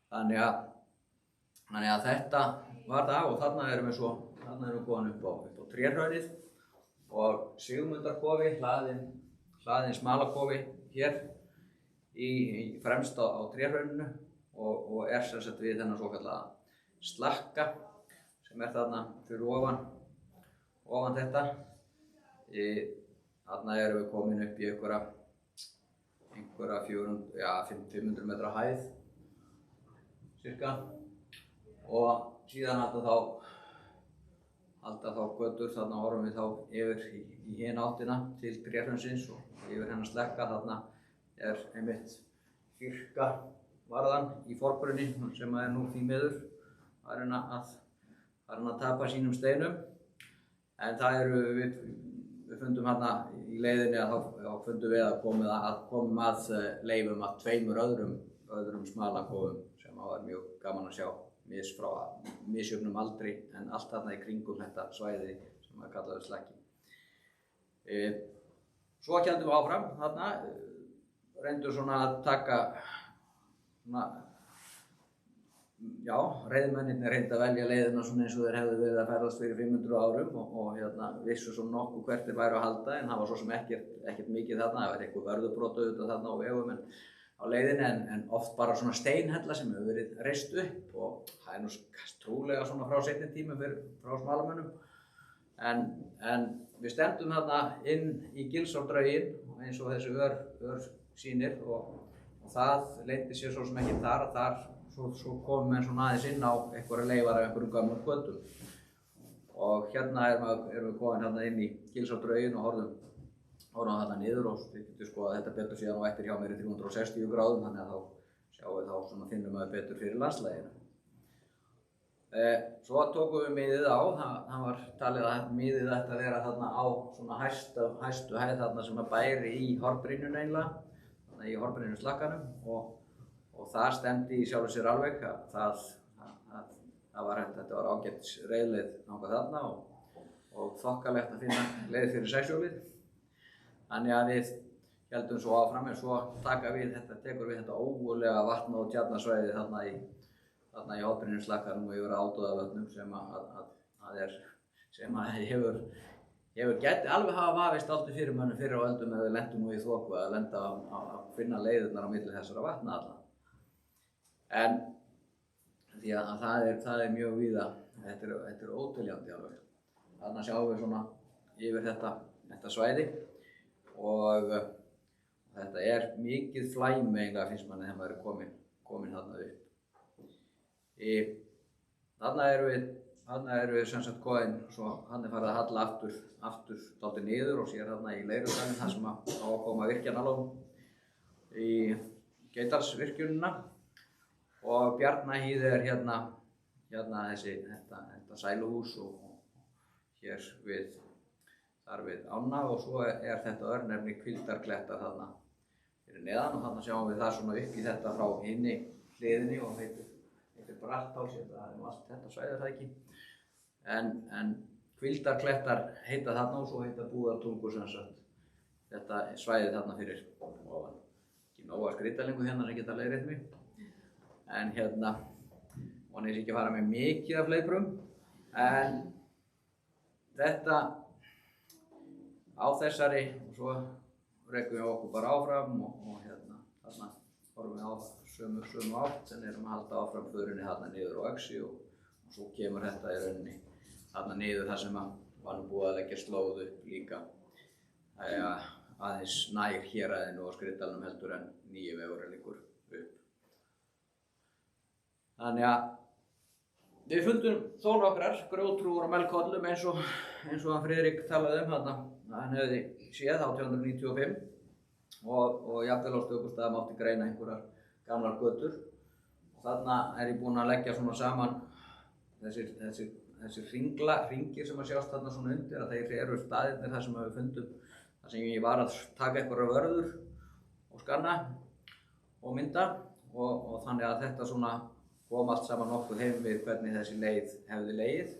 Þannig að þetta var það og þarna erum við komin upp á Trérhraunið og Sigmundarkofi, hlaðinn smalakofi hér fremst á Trérhrauninu og er sem sagt við þennan svokallaða slakka sem er þarna fyrir ofan þetta. Þarna erum við komin upp í einhverja 500 metra hæð cirka og síðan halda þá götur, þarna horfum við þá yfir í hina áttina til Trérhraunsins og yfir hennar slekka. Þarna er einmitt kirkjuvarðan í forgrunni sem er nú því miður farin að tapa sínum steinum. En það eru við fundum hérna í leiðinni að þá fundum við að komum að leifum að tveimur öðrum smalakofum sem var mjög gaman að sjá frá misjöfnum aldri en allt þarna í kringum þetta svæði sem maður kallaði slakki. Svo héldum við áfram þarna, reyndum svona að taka reiðmennirnir reyndu að velja leiðina svona eins og þeir hefðu verið að ferðast fyrir 500 árum og vissu svona nokkuð hvert þeir væru að halda en það var svo sem ekkert mikið þarna, það var eitthvað vörðubrot auðvitað þarna á vegum á leiðinni en oft bara svona steinhella sem hefur verið reist upp og það er nú trúlega svona frá seinni tímum frá smalamönnum. En við stefndum þarna inn í Gilsárdrauginn eins og þessi ör sýnir og það leyndi sér svo sem ekki þar svo komum við svona aðeins inn á einhverja leifar af einhverjum gömlum götum. Og hérna erum við komin hérna inn í Gilsárdrauginn og horfum þarna niður og við getum skoðað þetta betur síðan á eftir hjá mér í 360 gráðum þannig að þá sjáum við þá svona finnum við betur fyrir landslæginu. Svo tókum við miðið á, það var talið að miðið ætti að vera þarna á svona hæstu hæð þarna sem að bæri í Hornbrýnjunni eiginlega, þarna í Hornbrýnjuslakkanum og það stemdi í sjálfu sér alveg að þetta var ágætis reiðleið þangað þarna og þokkalegt að finna leið fyrir sexhjólið. Þannig að við héldum svo áfram en svo tekur við þetta ógurlega vatna- og tjarnasvæði þarna í Hornbrýnjuslakkanum og yfir Ódáðavötnum sem hefur gæti alveg hafa vafist alltaf fyrir mönnum fyrir á öldum eða lentum nú í þoku að lenda að finna leiðirnar á milli þessara vatna alla. En því að það er mjög víða, þetta er óteljandi alveg. Þarna sjáum við svona yfir þetta þetta svæði og þetta er mikið flæmi eiginlega finnst manni þegar maður er komin þarna upp. Þarna eru við sem sagt komin, svo hann er farið að halla aftur dálítið niður og sér þarna í Leirudalinn þar sem á að koma virkjanalón í Geitdalsvirkjunina og Bjarnahýði er hérna þetta sæluhús og hér þar við ána og svo er þetta örnefni Hvíldarklettar þarna fyrir neðan og þarna sjáum við það svona upp í þetta frá hinni hliðinni og heitir Brattháls, það er allt þetta svæði það ekki. En Hvíldarklettar heita þarna og svo heita Búðartungur sem sagt þetta svæði þarna fyrir ofan. Ekki nóga skrítalingu hérna sem geta leiðrétt mig. En hérna, vonið sé ekki að fara með mikið af fleiprum. En þetta á þessari og svo rekum við okkur bara áfram og hérna þarna horfum við á sömu átt en erum að halda áfram förinni þarna niður á Öxi og svo kemur þetta í rauninni þarna niður þar sem var nú búið að leggja slóð upp líka aðeins nær héraðinu og Skriðdalnum heldur en nýi vegurinn liggur upp. Þannig að við fundum þó nokkrar grjótrúur og melkollum eins og hann Friðrik talaði þarna. Hann hefði séð 1895 og jafnvel á stökustaða mátti greina einhverjar gamlar götur og þarna er ég búinn að leggja svona saman þessir hringir sem að sjást þarna svona undir að þeir eru staðirnir þar sem við fundum þar sem ég var að taka einhverjar vörður og skanna og mynda og þannig að þetta svona kom allt saman nokkuð heim við hvernig þessi leið hefði legið.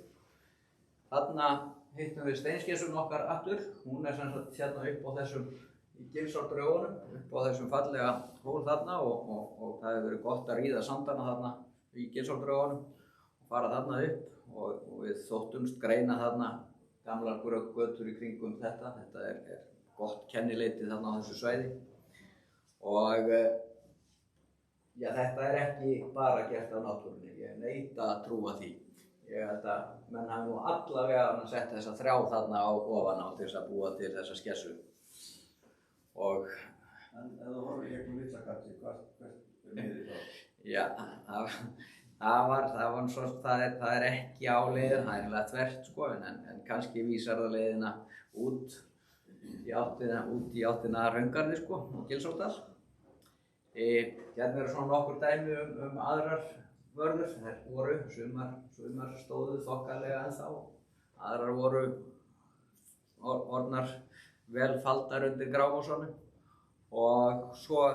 Þarna hittum við steinskessun okkar aftur, hún er sem sagt hérna upp á þessum í Gilsárdraugunum, upp á þessum fallega hól þarna og það hefur verið gott að ríða sandana þarna í Gilsárdraugunum og fara þarna upp og við þóttumst greina þarna gamlar götur í kringum þetta er gott kennileiti þarna á þessu svæði og já, þetta er ekki bara gert af náttúrunni, ég neita að trúa því. Ég held að menn hafi nú allavega sett þessa þrjá þarna á ofan á til þess að búa til þessa skessu. Og en ef þú horfir gegnum Villakatsi, hvert er niður þá? Já, það er ekki á leiðin, það er eiginlega þvert sko, en kannski vísar það leiðina út í áttina Hraungarði sko, og Gilsárdal. Hérna eru svona nokkur dæmi aðrar vörður, þær voru sumar stóðu þokkalega ennþá, aðrar voru orðnar vel faldar undir Grámosonu og svo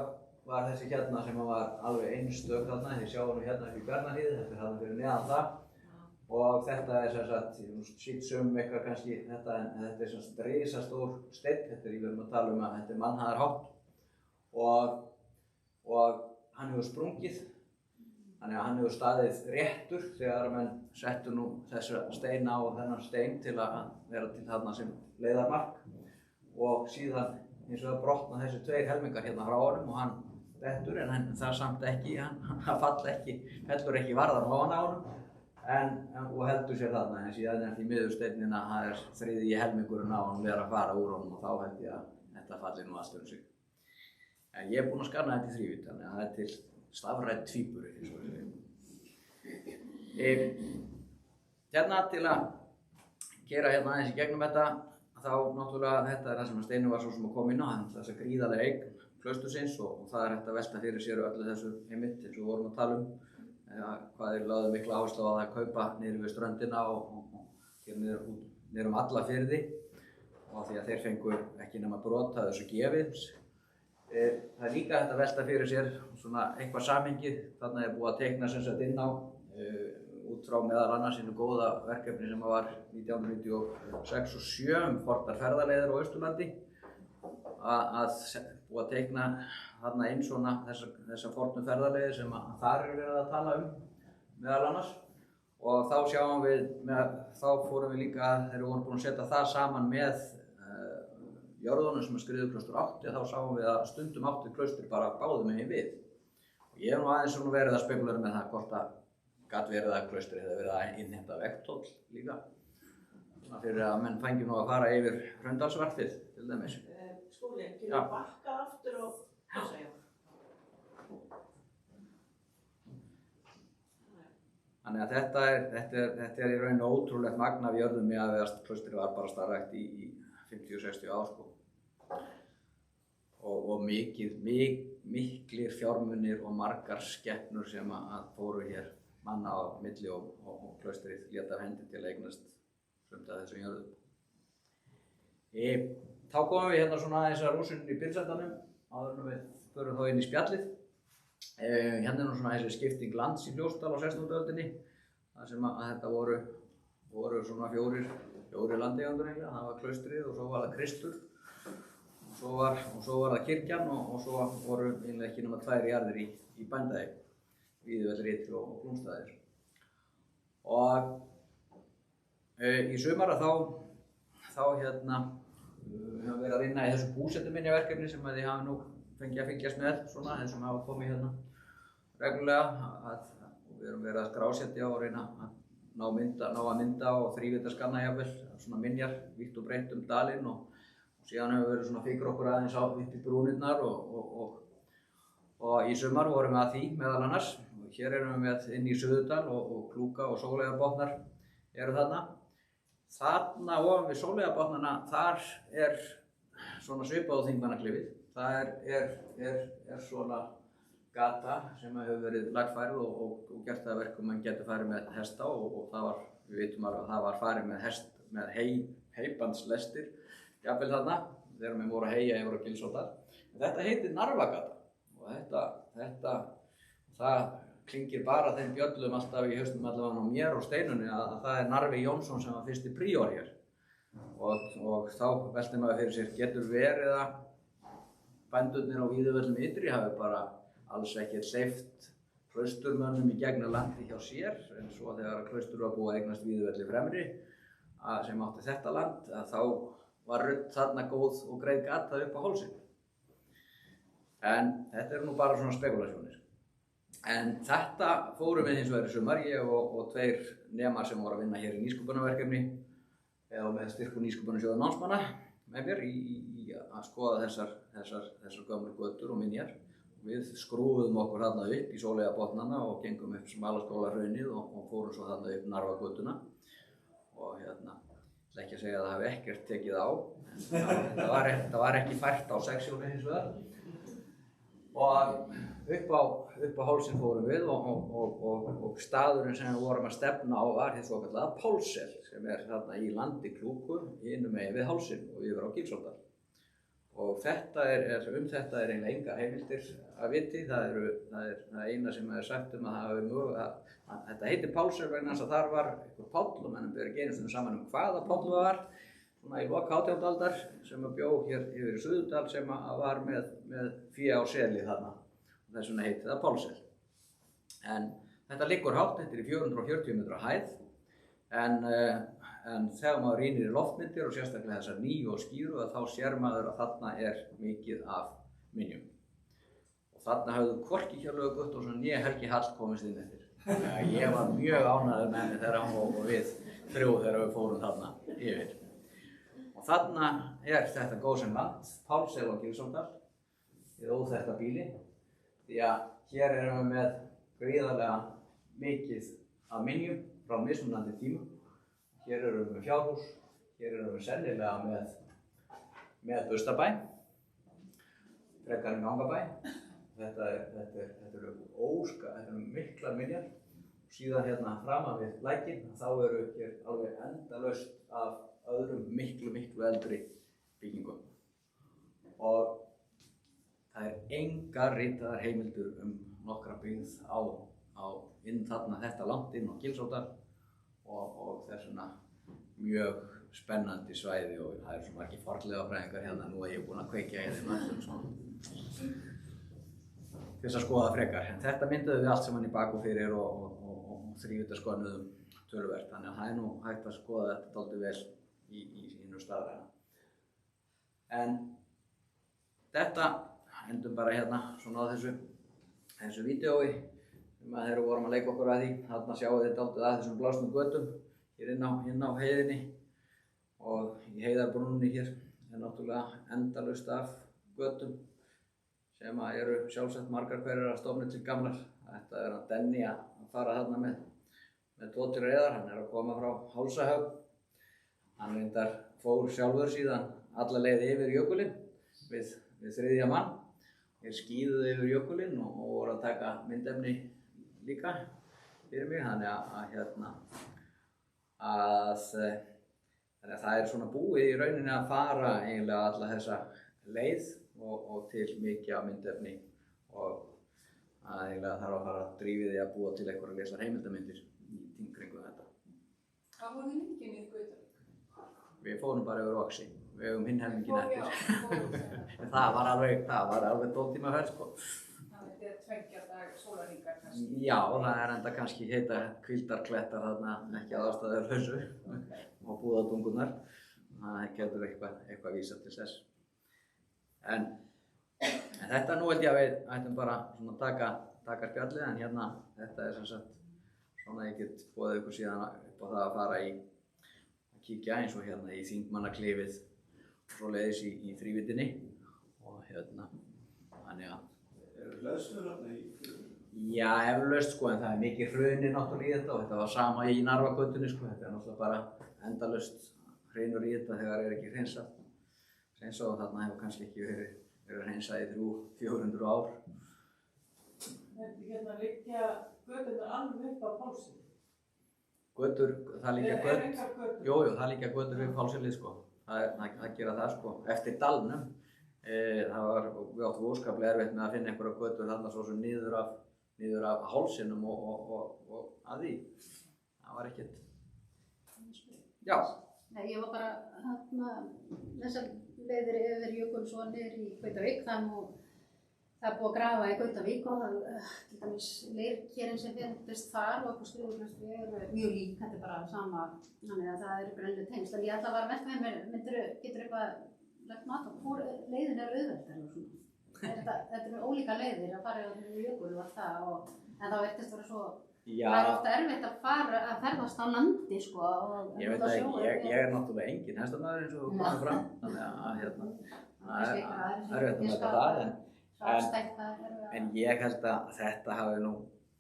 var þessi hérna sem var alveg einstök þarna, þið sjáum nú hérna upp í Bjarnahýði, þetta er þarna fyrir neðan það og þetta er sem sagt, ég sýt sum eitthvað kannski þetta en þetta er sem sagt risastór steinn, þetta er ég verðum að tala að þetta er mannhæðarhátt og hann hefur sprungið, þannig að hann hefur staðið réttur þegar menn settu nú þessa steina og þennan stein til að vera til þarna sem leiðarmark og síðan eins og að brotna þessi tveir helmingar hérna frá honum og hann dettur en það samt ekki, hann fellur ekki varðan ofan á honum og heldur sér þarna en síðan er því miður steinnina það er þriðji helmingurinn á honum verið að fara úr honum og þá held ég að þetta falli nú aðstöðum sig. En ég er búinn að skanna þetta í þrívídd þannig að það er til stafræn tvíburi eins og hérna til að gera hérna aðeins í gegnum þetta þá náttúrulega þetta er það sem Steini var svo sem að koma inn á, þess að gríðarlega eign klaustursins og það er hægt að velta fyrir sér öllu þessu einmitt eins og við vorum að tala hvað þeir lögðu mikla áherslu á að kaupa niður við ströndina og niður alla firði og því að þeir fengu ekki nema brot af þessu gefins. Það er líka hægt að velta fyrir sér svona eitthvað samhengið, þarna er búið að teikna sem sagt inn á út frá meðal annars einu góða verkefni sem var 1996 og 7 fornar ferðaleiðir á Austurlandi að búið að teikna þarna inn svona þessa fornu ferðaleiðir sem þar er verið að tala meðal annars og þá sjáum við, þá fórum við líka þegar við vorum búin að setja það saman með jörðunum sem Skriðuklaustur átti þá sáum við að stundum átti klaustur bara báðum megin við og ég hef nú aðeins svona verið að spekulera með það hvort að gat verið að klaustri hefði verið að innheimta vegtoll líka svona fyrir að menn fengi nú að fara yfir Hraundalsvarpið til dæmis. Skúli, getur við bakkað aftur og þessa hjá? Þannig að þetta er í raun ótrúlegt magn af jörðum í að klaustrið var bara starfrækt í 50-60 ár sko. Og miklir fjármunir og margar skepnur sem að fóru hér manna á milli og klaustrið lét af hendi til að eignast sumt af þessum jörðum. Þá komum við hérna svona aðeins að rúsinu í byrðsendanum áður en við förum þá inn í spjallið. Hérna er nú svona þessi skipting lands í Fljótsdal á 16. öldinni, þar sem að þetta voru svona fjórir landeigendur eiginlega. Það var klaustrið og svo var það Kristur og svo var það kirkjan og svo voru eiginlega ekki nema 2 jarðir í bændaeign, Víðivellir ytri og Glúmsstaðir. Og í sumar þá hérna við höfum verið að vinna í þessu búsetuminjaverkefni sem þið hafi nú fengið að fylgjast með, svona þeir sem hafa komið hérna reglulega. Við erum verið að skrásetja og reyna að ná að mynda og þrívíddarskanna jafnvel svona minjar vítt og breitt dalinn og síðan hefur verið svona fikra okkur aðeins á upp í brúnirnar og í sumar vorum við að því meðal annars. Hér erum við með inn í Suðurdal og Klúka og Sóleyjarbotnar eru þarna. Þarna ofan við Sóleyjarbotnana, þar er svona svipað á Þingmannaklifið. Það er svona gata sem hefur verið lagfærð og gert það verkum að mann getur farið með hesta og það var, við vitum alveg að það var farið með heybandslestir jafnvel þarna þegar við vorum að heyja yfir á Gilsórdal. Þetta heitir Narfagata og það klingir bara þeim bjöllum alltaf í haustum allavega á mér og Steinunni að það er Narfi Jónsson sem var fyrsti príor hér og þá velti maður fyrir sér, getur verið að bændurnir á Víðivöllum ytri hafi bara alls ekki hleypt klausturmönnum í gegnum landi hjá sér, en svo þegar klaustur var búið að eignast Víðivelli fremri sem átti þetta land, að þá var rudd þarna góð og greið gata upp á hálsinn. En þetta eru nú bara svona spekulasjónir. En þetta fórum við hins vegar í sumar, ég og 2 nemar sem voru að vinna hér í nýsköpunarverkefni eða með styrku nýsköpunarsjóða námsmanna með mér í að skoða þessar gömlu götur og minjar. Við skrúfuðum okkur þarna upp í Sóleyjarbotnana og gengum upp Smalaskólahraunið og fórum svo þarna upp Narfagötuna og hérna, ég ætla ekki að segja að það hafi ekkert tekið á, en það var ekki fært á 6 hins vegar. Og upp á hálsinn fórum við og staðurinn sem við vorum að stefna á var hið svokallaða Pálssel sem er þarna í landi Klúku hinum megin við hálsinn og yfir á Gilsórdal. Og þetta er eiginlega engar heimildir að viti. Það er eina sem er sagt að það hafi mögulega að þetta heitir Pálssel vegna þess að þar var einhver Páll og mennum ber ekki einu sinni saman hvaða Páll það var svona í lok 18. aldar sem bjó hér yfir í Suðurdal sem var með fé á seli þarna og þess vegna heitir það Pálssel. En þetta liggur hátt, þetta er í 440 metra hæð en þegar maður rýnir í loftmyndir og sérstaklega þessar nýju og skýru þá sér maður að þarna er mikið af minjum. Og þarna hafðu hvorki Hjörleifur Guttormsson né Helgi Hall komist inn eftir. Ég var mjög ánægður með henni þegar hann og við 3 þegar við fórum þarna yfir. Og þarna er þetta gósenland, Pálssel og Gilsórdal, í óþekkta býli, því að hér erum við með gríðarlega mikið af minjum frá mismunandi tímum. Hér erum við með fjárhús, hér erum við sennilega með Burstabæ, frekar en Gangabæ. Þetta eru miklar minjar. Síðan hérna framan við lækinn, þá eru hér alveg endalaust af öðrum miklu eldri byggingum. Og það er engar ritaðar heimildur nokkra byggð inn þarna þetta langt inn á Gilsórdal og þess vegna mjög spennandi svæði og það eru svo margir fornleifafræðingar hérna nú að ég er búinn að kveikja í þeim öllum svona til þess að skoða frekar. En þetta mynduðum við allt saman í bak og fyrir og þrívíddarskönuðum töluvert, þannig að það er nú hægt að skoða þetta dálítið vel í sínu staðræna. En þetta endum bara hérna svona á þessu vídeói sem að þegar við vorum að leika okkur að því. Þarna sjáum við dálítið að þessum blásnum götum hér inn á heiðinni í Heiðarbrúnni hér er náttúrulega endalaust af götum sem eru sjálfsagt margar hverjar að stofna til gamlar. Þetta er að Denni að fara þarna með Tóti Reyðar, hann er að koma frá Hálsahöfn. Hann reyndar fór sjálfur síðan alla leið yfir jökulinn við þriðja mann. Þeir skíðuðu yfir jökulinn og voru að taka myndefni líka fyrir mig, þannig að það er svona búið í rauninni að fara eiginlega alla þessa leið og til mikið af myndefni og að eiginlega þarf að fara að drífa því að búa til einhverjar litlar heimildarmyndir í kringum þetta. Hvað voru þið lengi í Gautavík? Við fórum bara yfir Oxi, við höfum hinn helminginn eftir. En það var alveg 12 tíma ferð sko. Þetta er 2 daga sólarhringar kannski? Já, það er enda kannski heita hvíldarklettar þarna, ekki að ástæðulausu og búðadungurnar. Það getur eitthvað vísað til þess. En þetta nú held ég að við ættum bara svona taka spjallið, en hérna þetta er sem sagt svona ég get boðið ykkur síðan upp á það að fara að kíkja eins og hérna í Þingmannaklifið og svoleiðis í þrívíddinni og hérna þannig að Eru hleðslur þarna í? Já, eflaust sko, en það er mikið hruni náttúrulega í þetta og þetta var sama í Narfagötunni sko, þetta er náttúrulega bara endalaust hreinur í þetta þegar er ekki hreinsað og þarna hefur kannski ekki verið hreinsað í 300-400 ár. Hérna liggja göturnar alveg upp á Pálssyni? Götur, það liggja Er engar götur? Jú, það liggja götur við Pálssyni sko, það gera það sko, eftir dalnum. Við áttum óskaplega erfitt með að finna einhverja götur þarna svo sem niður af hálsinum og að því. Það var ekkert. Já. Nei, ég var bara þessar leiðir yfir Jökulsá niður í Gautavík, það er búið að grafa í Gautavík og til dæmis leirkerinn sem finnst þar og okkur Skriðuklaustri eru mjög lík, þetta er bara sama, þannig að það eru brennlega tengsl. En ég ætla að vara með mér, getur eitthvað lagt mat á hvor leiðin er auðveldari og svona. Þetta eru ólíka leiðir að fara yfir jökul og allt það en það virtist vera svo, það er ofta erfitt að ferðast á landi sko. Ég veit að ég er náttúrulega engin hestamaður eins og komið fram, þannig að hérna, það er erfitt að mæta það en ég held að þetta hafi nú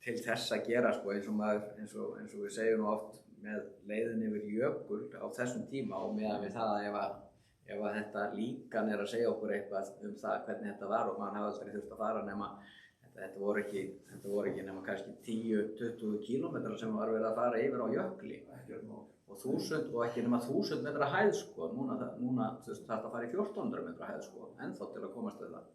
til þess að gera sko eins og við segjum nú oft með leiðin yfir jökul á þessum tíma og meðan við það ef þetta líkan er að segja okkur eitthvað það hvernig þetta var og maður hafi aldrei þurft að fara nema þetta voru ekki nema kannski 10-20 kílómetrar sem var verið að fara yfir á jökli og ekki nema 1000 metra hæð sko, núna þarf að fara í 1400 metra hæð sko, ennþá til að komast við það.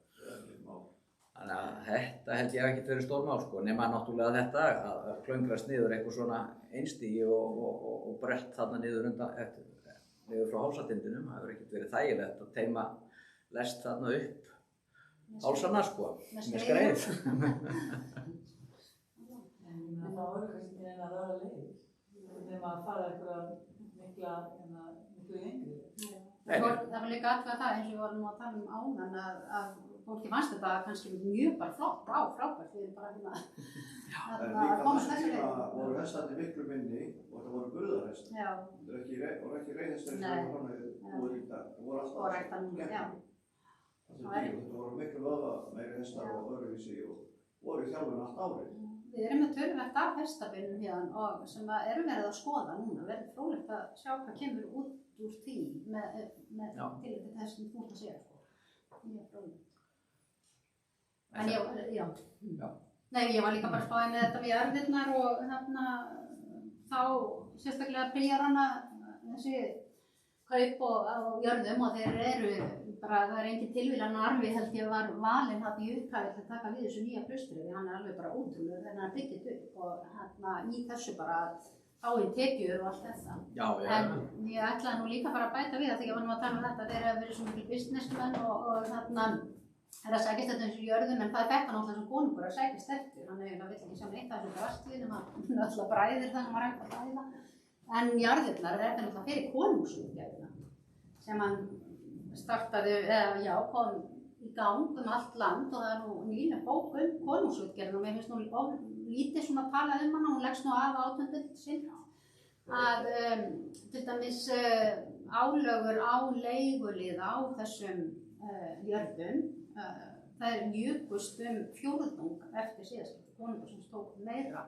Þannig að þetta held ég ekki verið stórmál sko, nema náttúrulega þetta að klöngrast niður eitthvað svona einstigi og brett þarna niður frá hálsatindinum, það hefur ekkert verið þægilegt að teima lest þarna upp hálsana sko, með skreið. En það voru kannski en að vera leið, þegar maður fara eitthvað miklu yngri. Það var líka alltaf það eins og við vorum að tala áðan að fólki fannst þetta kannski mjög bara flott, frábært, við erum bara En líka þess tíma voru hestarnir miklu minni og það voru burðarhestar. Það voru ekki reiðhestar sem var búið í dag. Það voru alltaf skemmt. Þetta voru miklu vöða meiri hestar og öðruvísi og voru í þjálfun allt árið. Við erum með töluvert af hestabinnum hérna og sem erum verið að skoða núna. Verður fróðlegt að sjá hvað kemur út úr því með tilliti til þess sem þú ert að segja sko. Mjög fróðlegt. En ég var líka bara spáðið með þetta við erfirnar og þarna þá sérstaklega príjarana þessi kaup á jörðum og þeir eru bara, það er engin tilvílan að Arvi held ég var valinn hann í upphafi til að taka við þessu nýja klaustri því hann er alveg bara ótrúlegur þegar hann byggit upp og hann í þessu bara fáið tekjur og allt þetta. En ég ætlaði nú líka bara að bæta við það þegar ég var nú að tala um þetta þeir hafa verið svo mikil businessmenn og þarna er að sækist eftir þessu jörðum en það er þetta náttúrulega sem konungur að sækist eftir hann vill ekki sjá neitt af þessu drastlið nema alltaf bræðir það sem var hægt að bræða en jarðirnar er þetta náttúrulega fyrir konungsútgerðina sem hann startaði, kom í gang allt land og það er nú nýlega bók konungsútgerðina og mér finnst nú lítið svona að tala hann og hún leggst nú af 18. sinn að til dæmis álögur á leiguliða á þessum jörðum, þær jukust fjórðung eftir síðaskipti. Konungur sem stóð meira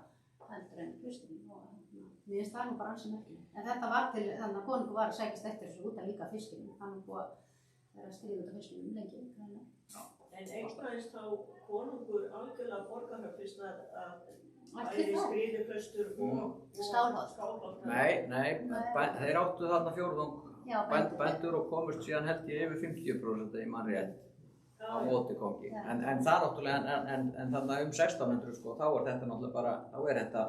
heldur en Klaustrin og mér finnst það nú bara ansi merkilegt. En þetta var til, þannig að konungur var að sækjast eftir þessu út að líka fiskinum. Það nú búið að vera að stríða út af fiskinum lengi. En eignaðist þá konungur algjörlega Borgarhöfn að bæði Skriðuklaustur og Skálholt? Nei, þeir áttu þarna fjórðung bændur og komust síðan held ég yfir 50% í mann rétt á móti kongi. En það náttúrulega, en þarna 1600 sko, þá er þetta náttúrulega bara, þá er þetta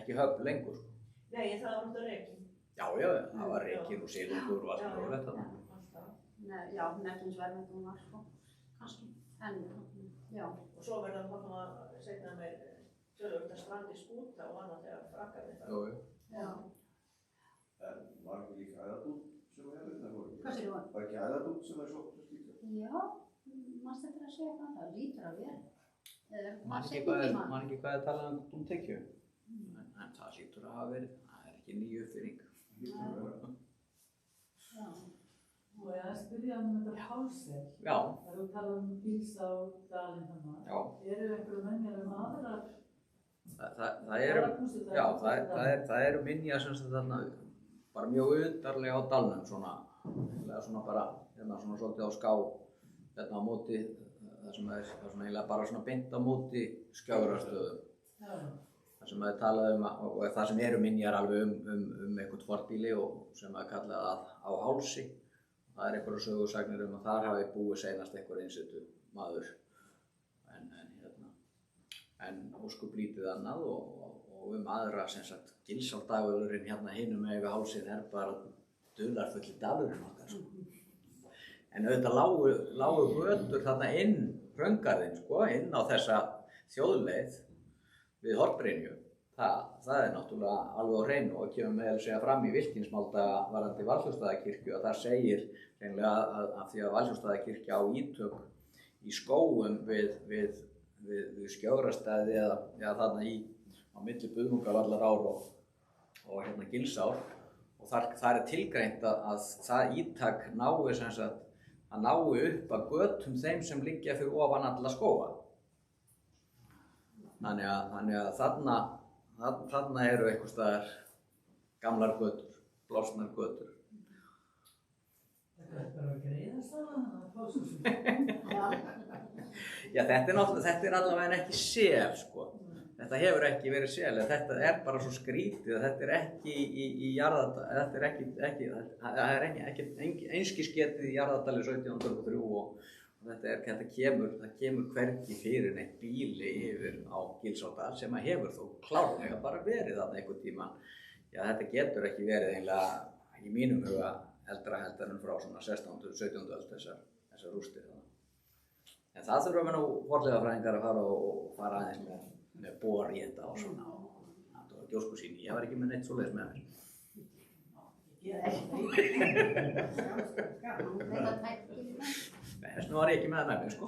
ekki höfn lengur sko. Nei, það var náttúrulega rekin. Já, það var rekin og silungur og allt og þetta. Já, neklingsverðmyndum var sko, kannski, já. Og svo verða þarna seinna með tölvöld að strandi skúta og annað þegar frakkarnir það. Já. En var ekki líka æðardút sem var hérna? Hvað sér þú? Var ekki æðardút sem var svo líka? Já, mannst þetta að segja það lítur að vera. Man ekki hvað er talað um dúntekju, en það lítur að hafa verið, það er ekki ný uppfinning. Já. Og ég að spyrja þetta hálsel. Já. Það þú talað Gilsá dalinn þannig. Já. Eru einhverju menjar aðrar? Það eru minjar sem þarna bara mjög undarlega á dalnum svona bara hérna svona svolítið á ská hérna á móti það sem er svona eiginlega bara svona beint á móti Skjögrastöðum. Það sem það er talað og það sem eru minjar alveg einhvern fornbýli og sem það er kallað á hálsi. Það er einhverja sögursagnir að þar hafi búið seinast einhver innsettu maður en óskup lítið annað og aðra sem sagt Gilsárdagvöllurinn hérna hinum með hálsinn er bara dularfulli dalurinn okkar sko. En auðvitað lágu götur þarna inn Hraungarðinn sko, inn á þessa þjóðleið við Hornbrynju. Það er náttúrulega alveg á hreinu og kemur með að segja fram í Vilkinsmáldaga varðandi Valþjófsstaðakirkju að það segir hreinlega að því að Valþjófsstaðakirkja á ítök í skógum við Skjögrastæði eða þarna á milli Buðmungavallarár og hérna Gilsár og þar er tilgreint að það ítak nái sem sagt að nái upp að götum þeim sem liggja fyrir ofan alla skóga. Þannig að þarna eru einhvers staðar gamlar götur, blásnar götur. Þetta er bara að greiða staðan að fá svo sem. Já, þetta er allavega ekki sel, sko. Þetta hefur ekki verið sel, en þetta er bara svo skrítið að þetta er ekki í Jarðardal, það er ekki einskisgetið í Jarðardali 1703 og það kemur hvergi fyrir neitt bíli yfir á Gilsárdal sem að hefur þó klárlega bara verið þarna einhvern tímann. Já, þetta getur ekki verið eiginlega í mínum huga eldra heldur en frá svona 16. og 17. öld þessar rústir. En það þurfa við nú fornleifafræðingar að fara aðeins með bor í þetta og svona og gjóskusýni. Ég var ekki með neitt svoleiðis með mér. Þess vegna var ég ekki með það með mér, sko.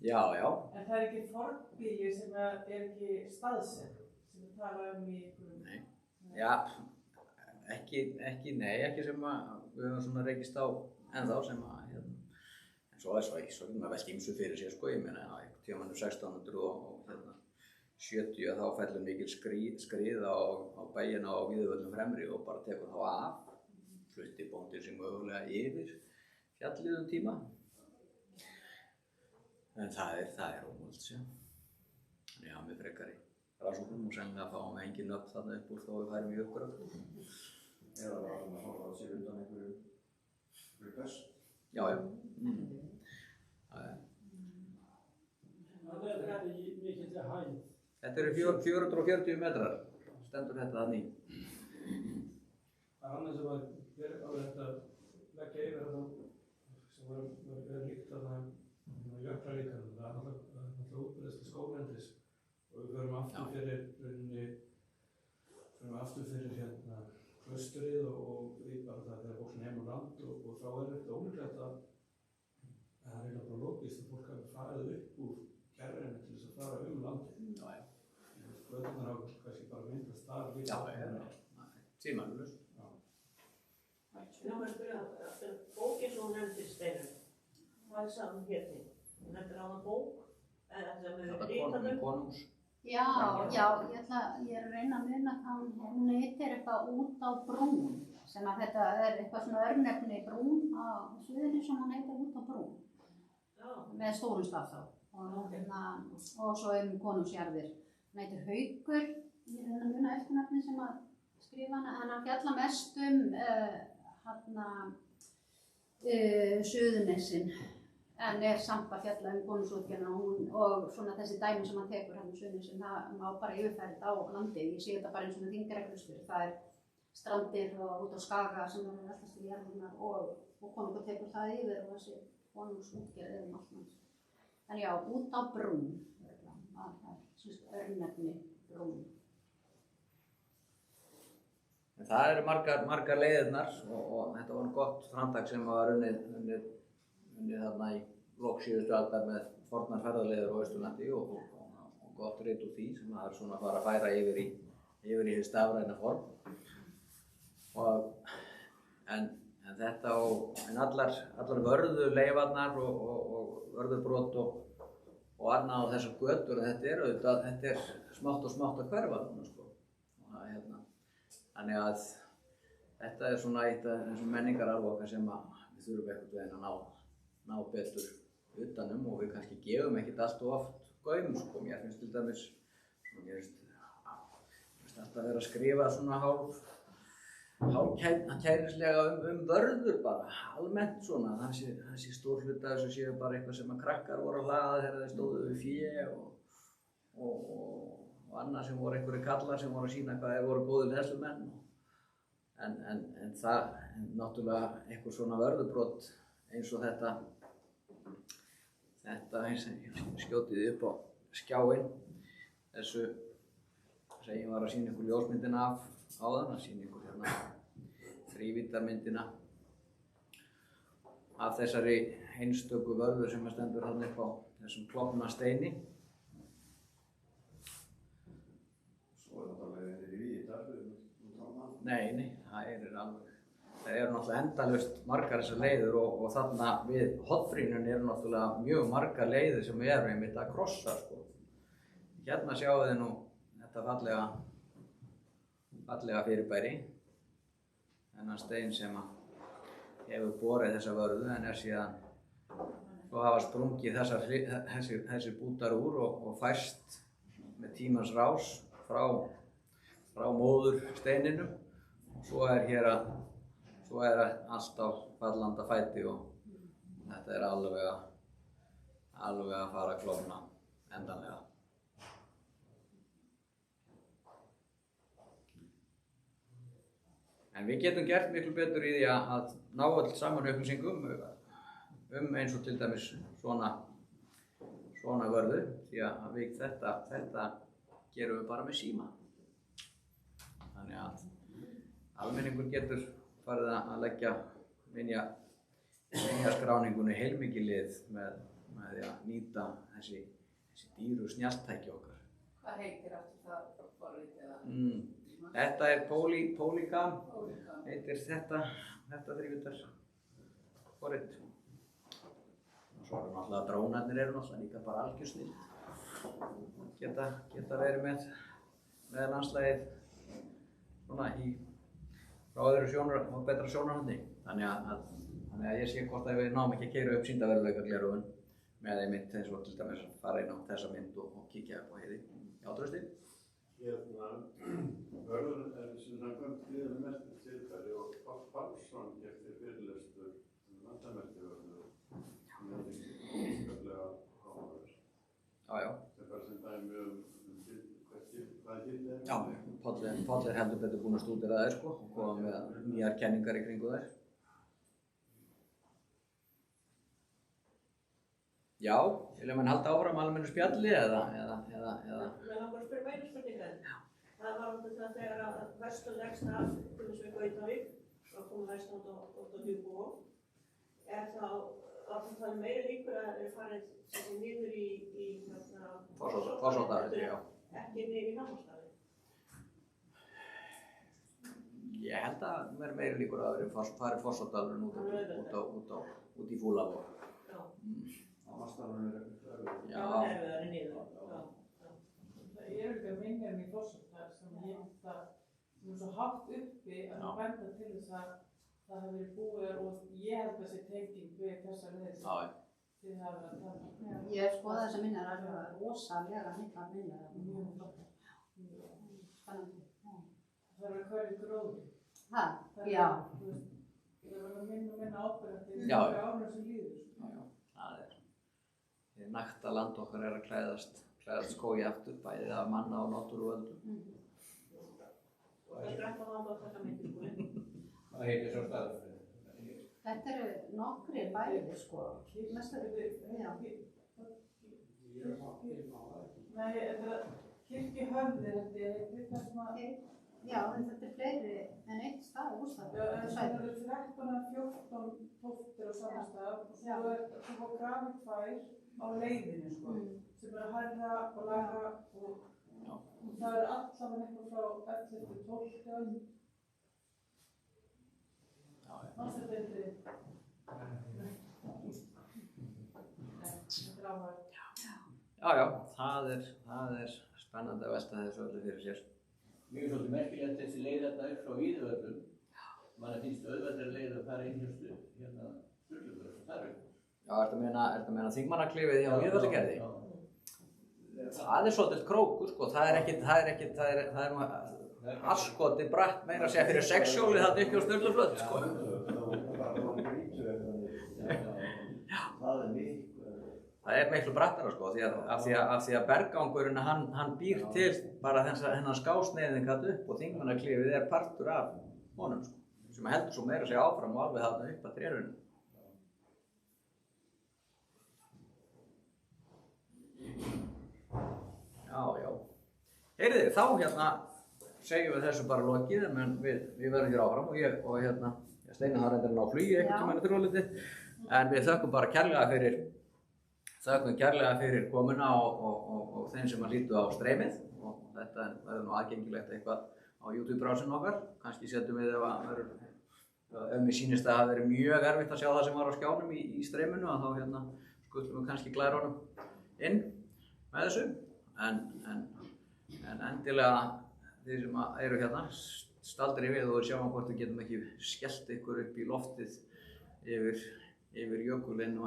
Já. En það er ekki fornbýli sem er ekki staðsett, sem við tala í einhverjum... Nei. Já, ekki sem við höfum svona rekist á ennþá sem að, en svo maður velst ýmsu fyrir sér, sko, ég meina á einhvern tímann 1600 og 70 þá fellur mikil skrið á bæina á Víðivöllum fremri og bara tekur þá af, flutti bóndinn sig mögulega yfir fjallið tíma. En það er ómöld, sjá. Já, með frekari rannsóknum og sennilega fáum við engin nöfn þarna upp úr þó við færum í uppgröft. Eða var það að horfa sér undan einhverju best? Já. Það er þetta í mikilli hæð. Þetta eru 440 metrar, stendur þetta þannig. Það er annað sem var verið á þetta leggja yfir þetta sem var líkt þarna jöklarlíkanum. Það er náttúrulega útbreiðsla skóglendis og við förum aftur fyrir hérna klaustrið og bara það þegar fólk heim á land og þá er þetta ólíklegt að það er eiginlega bara logískt að fólk hafi farið upp úr kerrinu til þess að fara landið. Göturnar hafa kannski bara myndast þar líka. Já. Tímalaust. Nú er bókin sem hún nefndi Steinunn, hvað sagði hún héti? Hún nefndi ráðan bók, eða sem við rítanum. Konungs. Já, ég er að reyna að muna hvað hún heitir eitthvað út á brún, sem að þetta er eitthvað svona örnefni brún á Suðurnesjum sem hún heitir út á brún, með stórum staf þá. Og svo konungsjarðir. Hún heitir Haukur, ég er að reyna að muna eftirnafni sem að skrifa hana, en hann fjalla mest Suðurnesin, en er samt að fjalla konungsútgerðina og svona þessi dæmi sem hann tekur hann Suðurnesin, það má bara yfirfæra þetta á landið. Ég sé þetta bara eins og þingreklustur, það er strandir og út á Skaga sem eru alltaf til jarðirnar og konungur tekur það yfir og þessi konungsútgerð allt manns. En já, út á brún, það er örnefni brún. Það eru margar leiðirnar og þetta var gott framtak sem var unnið þarna í lok síðustu aldar með fornar ferðaleiðir á Austurlandi og gott rit úr því sem það er svona að fara að færa yfir í hið stafræna form. En þetta en allar vörðuleifarnar og vörðubrot og annað á þessar götur, þetta er smátt og smátt að hverfa núna sko. Þannig að þetta er svona eitt af þessum menningararfi okkar sem við þurfum einhvern veginn að ná betur utanum og við kannski gefum ekkert allt og oft gaum sko. Mér finnst til dæmis, mér finnst alltaf að vera að skrifa svona hálfkærislega vörður bara, almennt svona. Það sé stór hluti af þessu séu bara eitthvað sem að krakkar voru að hlaða þegar þeir stóðu við fé og annað sem voru einhverjir kallar sem voru að sýna hvað þeir voru góðir hleðslumenn. En það náttúrulega einhver svona vörðubrot eins og þetta eins og skjótið upp á skjáinn. Þessu sem ég var að sýna ykkur ljósmyndina af áðan, að sýna ykkur hérna þrívíddarmyndina af þessari einstöku vörður sem stendur þarna upp á þessum klofna steini. Nei, það eru náttúrulega endalaust margar þessar leiðir og þarna við Hollbrýnun eru náttúrulega mjög margar leiðir sem eru einmitt að krossa sko. Hérna sjáu þið nú þetta fallega fyrirbæri, þennan stein sem hefur borið þessa vörðu en er síðan svo hafa sprungið þessir bútar úr og færst með tímans rás frá móður steininum. Svo er allt á fallanda fæti og þetta er alveg að fara að klofna endanlega. En við getum gert miklu betur í því að ná öll saman upplýsingum eins og til dæmis svona vörðu, því að þetta gerum við bara með síma. Þannig að almenningur getur farið að leggja minjaskráningunni heilmikið lið með því að nýta þessi dýru snjalltæki okkar. Hvað heitir aftur það forrit eða? Þetta er Polycam, heitir þetta þrívíddar forrit. Og svo eru náttúrulega drónarnir náttúrulega líka bara algjör snill. Geta verið með landslagið svona frá öðru og betra sjónarhóndi. Þannig að ég sé hvort að við náum ekki að keyra upp sýndarveruleikagleraugun með einmitt eins og til dæmis að fara inn á þessa mynd og kíkja upp á heiði. Já, Trausti? Vörður er sem samkvæmt gríðarlega merkilegt fyrirbæri og Páll Pálsson gefur fyrirlestur landamerkjavörður sem er óskaplega áhugaverð. Já. Það er bara sem dæmi hvað gildi er. Já, Páll er heldur betur búinn að stúdera þær sko og koma með nýjar kenningar í kringu þær. Já, vilja menn halda áfram almennu spjalli eða? Mér langar að spyrja einu spurningu. Það var það þegar að Vestur leggst af til þess við Gautavík og komum Vestur út á Hjúbó. Er þá meiri líkur að þeir farið niður í Fossvogsstaði, já. Ekki niður í Hammarstaði? Ég held að það verður meiri líkur að farið Fossádalurinn út í Fúlavog. Það var starfinn Já. Erfiðari niður. Það líka minjar í Fossádal sem ég held að sem svo hátt uppi að það benda til þess að það hafi verið búið og ég held að sé tenging við þessa leið sem þið hafa verið að tala. Ég hef skoðað þessa minjar, það er rosalega mikla minjar. Mjög flott. Spennandi. Það er hverju gróði. Já. Það verður minna ábyrgðandi Já. árið sem líður. Það er. Því nakta land okkar að klæðast skógi aftur, bæðið af manna og náttúruvöldum. Og það er ekki að þessa myndir. Hvað heitir svo staður? Þetta eru nokkri bæði, sko. Nei, þetta er Kirkjuhöfði, held ég. Já, en þetta er fleiri en eitt stað á Hússtað. Það eru 13 eða 14 tóftir á saman stað og svo er það grafið 2 á leiðinu, sko, sem eru hærra og lægra og það eru allavega eitthvað frá 11 til 12 öld. Náttúrulega þetta er áhverð. Já, það er spennandi að velta þessu öllu fyrir sér. Mér er svolítið merkilegt þessi leið þarna upp frá Víðivöllum. Mann finnst auðveldari leið að fara inn hjá Sturlugötu og þar upp. Já, ertu að meina Þingmannaklifið hjá Víðivallagerði? Það er svolítið krókur, sko. Það er asskoti bratt meira að segja fyrir 6-hjólið þarna upp hjá Sturlugötu, sko. Það er miklu brattara, sko, af því að berggangurinn hann býr til bara þennan skásneiðin katt upp og Þingmannaklifið er partur af honum, sko, sem heldur svo meira að segja áfram og alveg þarna upp að trérunum. Já. Heyrðu, þá hérna segjum við þessu bara lokið, en við verðum hér áfram og hérna, Steinar har reyndar ná flugi einhvern tímann eftir rólitið, en við þökkum bara kærlega fyrir komuna og þeim sem að hlýddu á streymið og þetta verður nú aðgengilegt eitthvað á YouTube-brásinu okkar. Kannski setjum við ef mér sýnist að það hafi verið mjög erfitt að sjá það sem var á skjánum í streyminu að þá hérna skutlum við kannski glærunum inn með þessu. En endilega þeir sem eru hérna staldri við og sjáum hvort við getum ekki skellt ykkur upp í loftið yfir jökulinn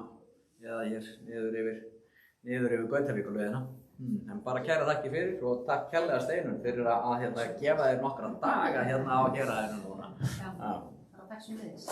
eða hér niður yfir Gautavíkurlauginna. En bara kæra þakki fyrir og takk kærlega Steinunn fyrir að gefa þér nokkra daga hérna á héraðinu núna. Já, takk sem leiðis.